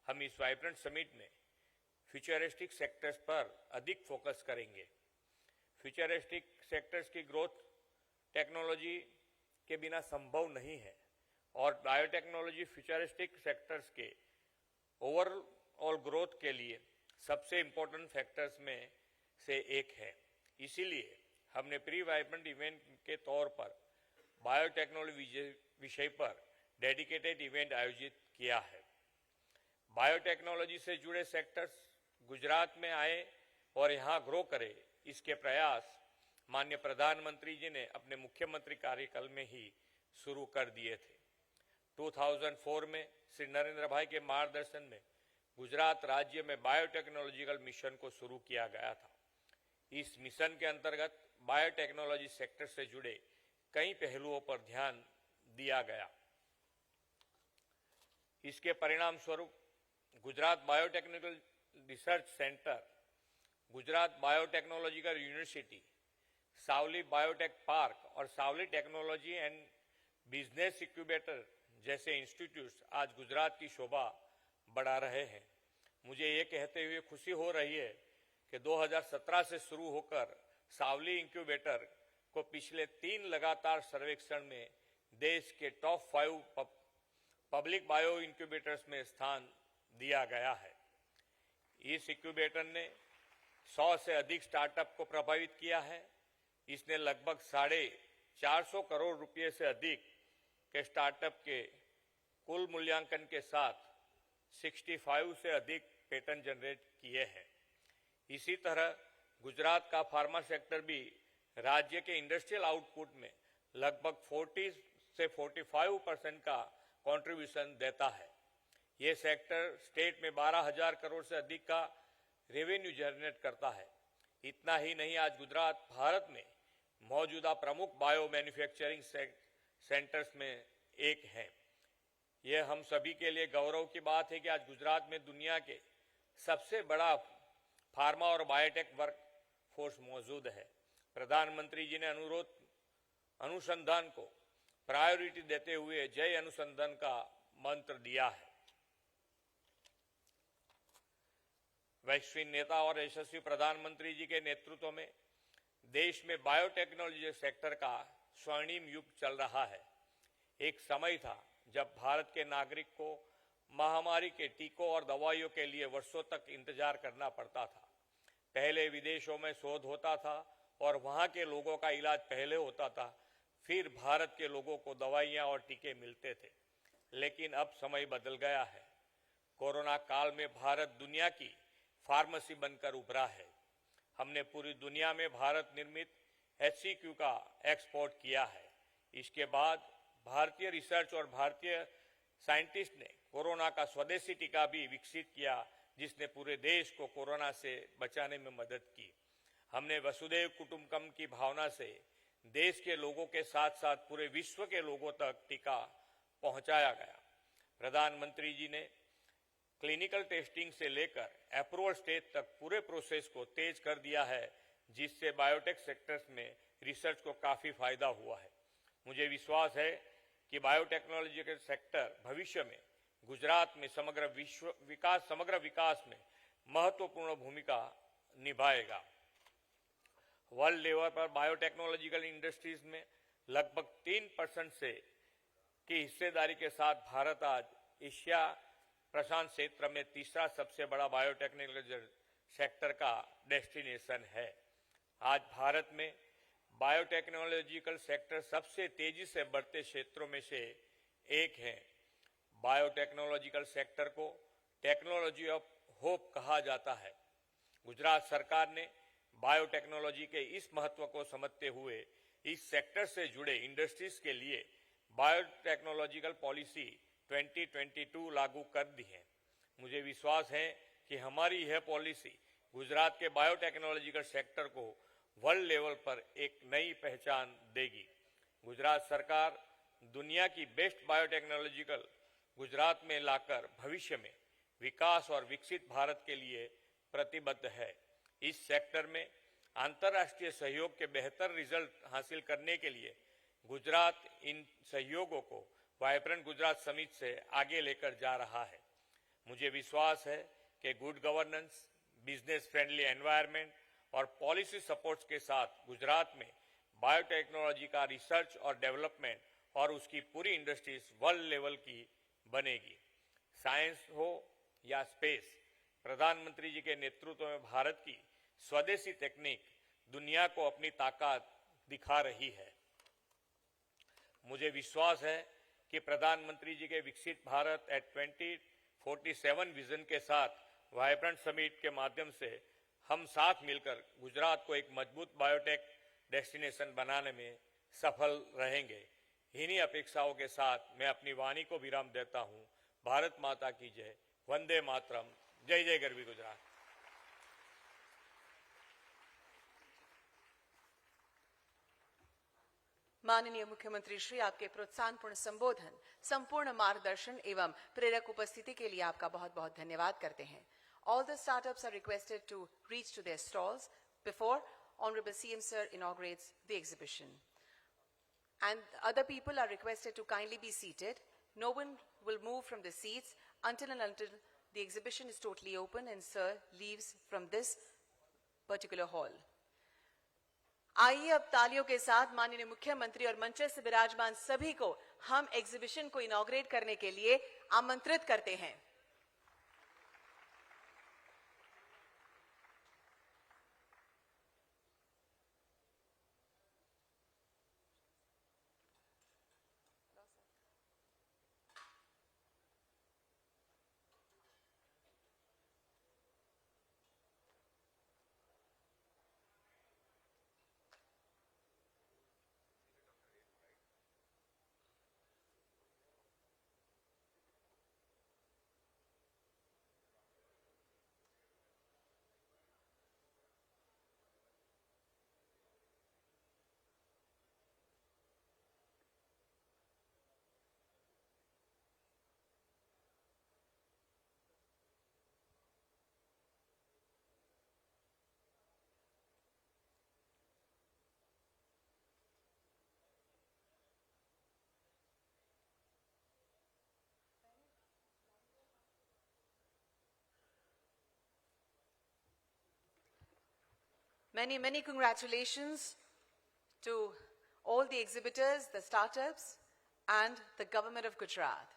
हम इस वाइब्रेंट समिट में फ्यूचरिस्टिक सेक्टर्स पर अधिक फोकस करेंगे। फ्यूचरिस्टिक सेक्टर्स की ग्रोथ टेक्नोलॉजी के बिना संभव नहीं है और बायोटेक्नोलॉजी फ्यूचरिस्टिक सेक्टर्स के ओवरऑल ग्रोथ के लिए सबसे इम्पोर्टेंट फैक्टर्स में से एक है। इसीलिए हमने प्री वाइब्रेंट इवेंट के तौर पर बायोटेक्नोलॉजी विषय पर डेडिकेटेड इवेंट आयोजित किया है। बायोटेक्नोलॉजी से जुड़े सेक्टर्स गुजरात में आए और यहाँ ग्रो करे, इसके प्रयास माननीय प्रधानमंत्री जी ने अपने मुख्यमंत्री कार्यकाल में ही शुरू कर दिए थे। 2004 में श्री नरेंद्र भाई के मार्गदर्शन में गुजरात राज्य में बायोटेक्नोलॉजिकल मिशन को शुरू किया गया था। इस मिशन के अंतर्गत बायोटेक्नोलॉजी सेक्टर से जुड़े कई पहलुओं पर ध्यान दिया गया। इसके परिणाम स्वरूप Gujarat biotechnical research centre, Gujarat biotechnological university, Savli biotech park और Savli technology and business incubator जैसे इंस्टीट्यूट्स आज गुजरात की शोभा बढ़ा रहे हैं। मुझे ये कहते हुए खुशी हो रही है कि 2017 से शुरू होकर सावली इंक्यूबेटर को पिछले 3 लगातार सर्वेक्षण में देश के टॉप 5 पब्लिक बायो इंक्यूबेटर्स में स्थान दिया गया है। इस इंक्यूबेटर ने 100 से अधिक स्टार्टअप को प्रभावित किया है। इसने लगभग 450 करोड़ रुपए से अधिक के स्टार्टअप के कुल मूल्यांकन के साथ 65 से अधिक पेटेंट जनरेट किए हैं। इसी तरह गुजरात का फार्मा सेक्टर भी राज्य के इंडस्ट्रियल आउटपुट में लगभग 40 से 45% का कंट्रीब्यूशन देता है। ये सेक्टर स्टेट में 12,000 करोड़ से अधिक का रेवेन्यू जनरेट करता है। इतना ही नहीं, आज गुजरात भारत में मौजूदा प्रमुख बायो मैन्युफैक्चरिंग सेंटर्स में एक है। यह हम सभी के लिए गौरव की बात है कि आज गुजरात में दुनिया के सबसे बड़ा फार्मा और बायोटेक वर्क फोर्स मौजूद है। प्रधानमंत्री जी ने अनुसंधान को प्रायोरिटी देते हुए जय अनुसंधान का मंत्र दिया है। वैश्विक नेता और यशस्वी प्रधानमंत्री जी के नेतृत्व में देश में बायोटेक्नोलॉजी सेक्टर का स्वर्णिम युग चल रहा है। एक समय था जब भारत के नागरिक को महामारी के टीकों और दवाइयों के लिए वर्षों तक इंतजार करना पड़ता था। पहले विदेशों में शोध होता था और वहां के लोगों का इलाज पहले होता था, फिर भारत के लोगों को दवाइयां और टीके मिलते थे। लेकिन अब समय बदल गया है। कोरोना काल में भारत दुनिया की फार्मेसी बनकर उभरा है। हमने पूरी दुनिया में भारत निर्मित HCQ का एक्सपोर्ट किया है। इसके बाद भारतीय रिसर्च और भारतीय साइंटिस्ट ने कोरोना का स्वदेशी टीका भी विकसित किया, जिसने पूरे देश को कोरोना से बचाने में मदद की। हमने वसुधैव कुटुंबकम की भावना से देश के लोगों के साथ साथ पूरे विश्व के लोगों तक टीका पहुंचाया गया। प्रधानमंत्री जी ने क्लिनिकल टेस्टिंग से लेकर अप्रूवल स्टेज तक पूरे प्रोसेस को तेज कर दिया है, जिससे बायोटेक सेक्टर्स में रिसर्च को काफी फायदा हुआ है। मुझे विश्वास है कि बायोटेक्नोलॉजी के सेक्टर भविष्य में गुजरात में समग्र विकास में महत्वपूर्ण भूमिका निभाएगा। वर्ल्ड लेवल पर बायोटेक्नोलॉजिकल इंडस्ट्रीज में लगभग 3% से की हिस्सेदारी के साथ भारत आज एशिया प्रशांत क्षेत्र में तीसरा सबसे बड़ा बायोटेक्नोलॉजी सेक्टर का डेस्टिनेशन है। आज भारत में बायोटेक्नोलॉजिकल सेक्टर सबसे तेजी से बढ़ते क्षेत्रों में से एक है। बायोटेक्नोलॉजिकल सेक्टर को टेक्नोलॉजी ऑफ होप कहा जाता है। गुजरात सरकार ने बायोटेक्नोलॉजी के इस महत्व को समझते हुए इस सेक्टर से जुड़े इंडस्ट्रीज के लिए बायोटेक्नोलॉजिकल पॉलिसी 2022 लागू कर दी है। मुझे विश्वास है कि हमारी यह पॉलिसी गुजरात के बायोटेक्नोलॉजिकल सेक्टर को वर्ल्ड लेवल पर एक नई पहचान देगी। गुजरात सरकार दुनिया की बेस्ट बायोटेक्नोलॉजिकल गुजरात में लाकर भविष्य में विकास और विकसित भारत के लिए प्रतिबद्ध है। इस सेक्टर में अंतर्राष्ट्रीय सहयोग के बेहतर रिजल्ट हासिल करने के लिए गुजरात इन सहयोगों को वाइब्रेंट गुजरात समिट से आगे लेकर जा रहा है। मुझे विश्वास है कि good governance, business friendly environment और पॉलिसी सपोर्ट्स के साथ गुजरात में बायोटेक्नोलॉजी का रिसर्च और डेवलपमेंट और उसकी पूरी इंडस्ट्रीज वर्ल्ड लेवल की बनेगी। साइंस हो या स्पेस, प्रधानमंत्री जी के नेतृत्व में भारत की स्वदेशी टेक्निक दुनिया को अपनी ताकत दिखा रही है। मुझे विश्वास है कि प्रधानमंत्री जी के विकसित भारत एट 2047 विजन के साथ वाइब्रेंट समिट के माध्यम से हम साथ मिलकर गुजरात को एक मजबूत बायोटेक डेस्टिनेशन बनाने में सफल रहेंगे। इन्हीं अपेक्षाओं के साथ मैं अपनी वाणी को विराम देता हूं। भारत माता की जय, वंदे मातरम, जय जय गरवी गुजरात। माननीय मुख्यमंत्री श्री, आपके प्रोत्साहनपूर्ण संबोधन, संपूर्ण मार्गदर्शन एवं प्रेरक उपस्थिति के लिए आपका बहुत बहुत धन्यवाद करते हैं। All the startups are requested to reach to their stalls before Honorable CM Sir inaugurates the exhibition. And other people are requested to kindly be seated. No one will move from the seats until the exhibition is totally open and Sir leaves from this particular hall. आइए अब तालियों के साथ माननीय मुख्यमंत्री और मंच से विराजमान सभी को हम एग्जीबिशन को इनॉग्रेट करने के लिए आमंत्रित करते हैं। Many congratulations to all the exhibitors, the startups, and the government of Gujarat.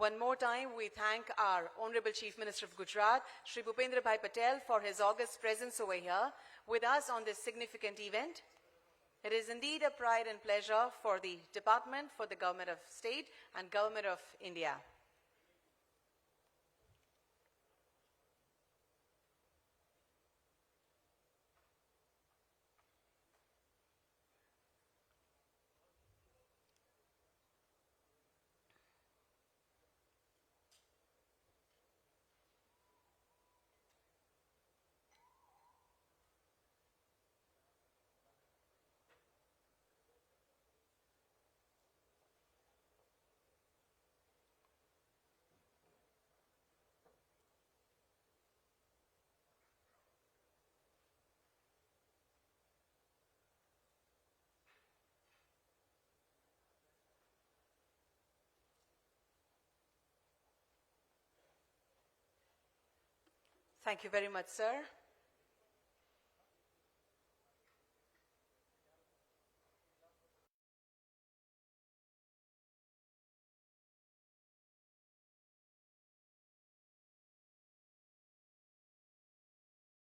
One more time, we thank our Honorable Chief Minister of Gujarat, Shri Bhupendra Bhai Patel, for his august presence over here with us on this significant event. It is indeed a pride and pleasure for the Department, for the Government of State and Government of India. Thank you very much, sir.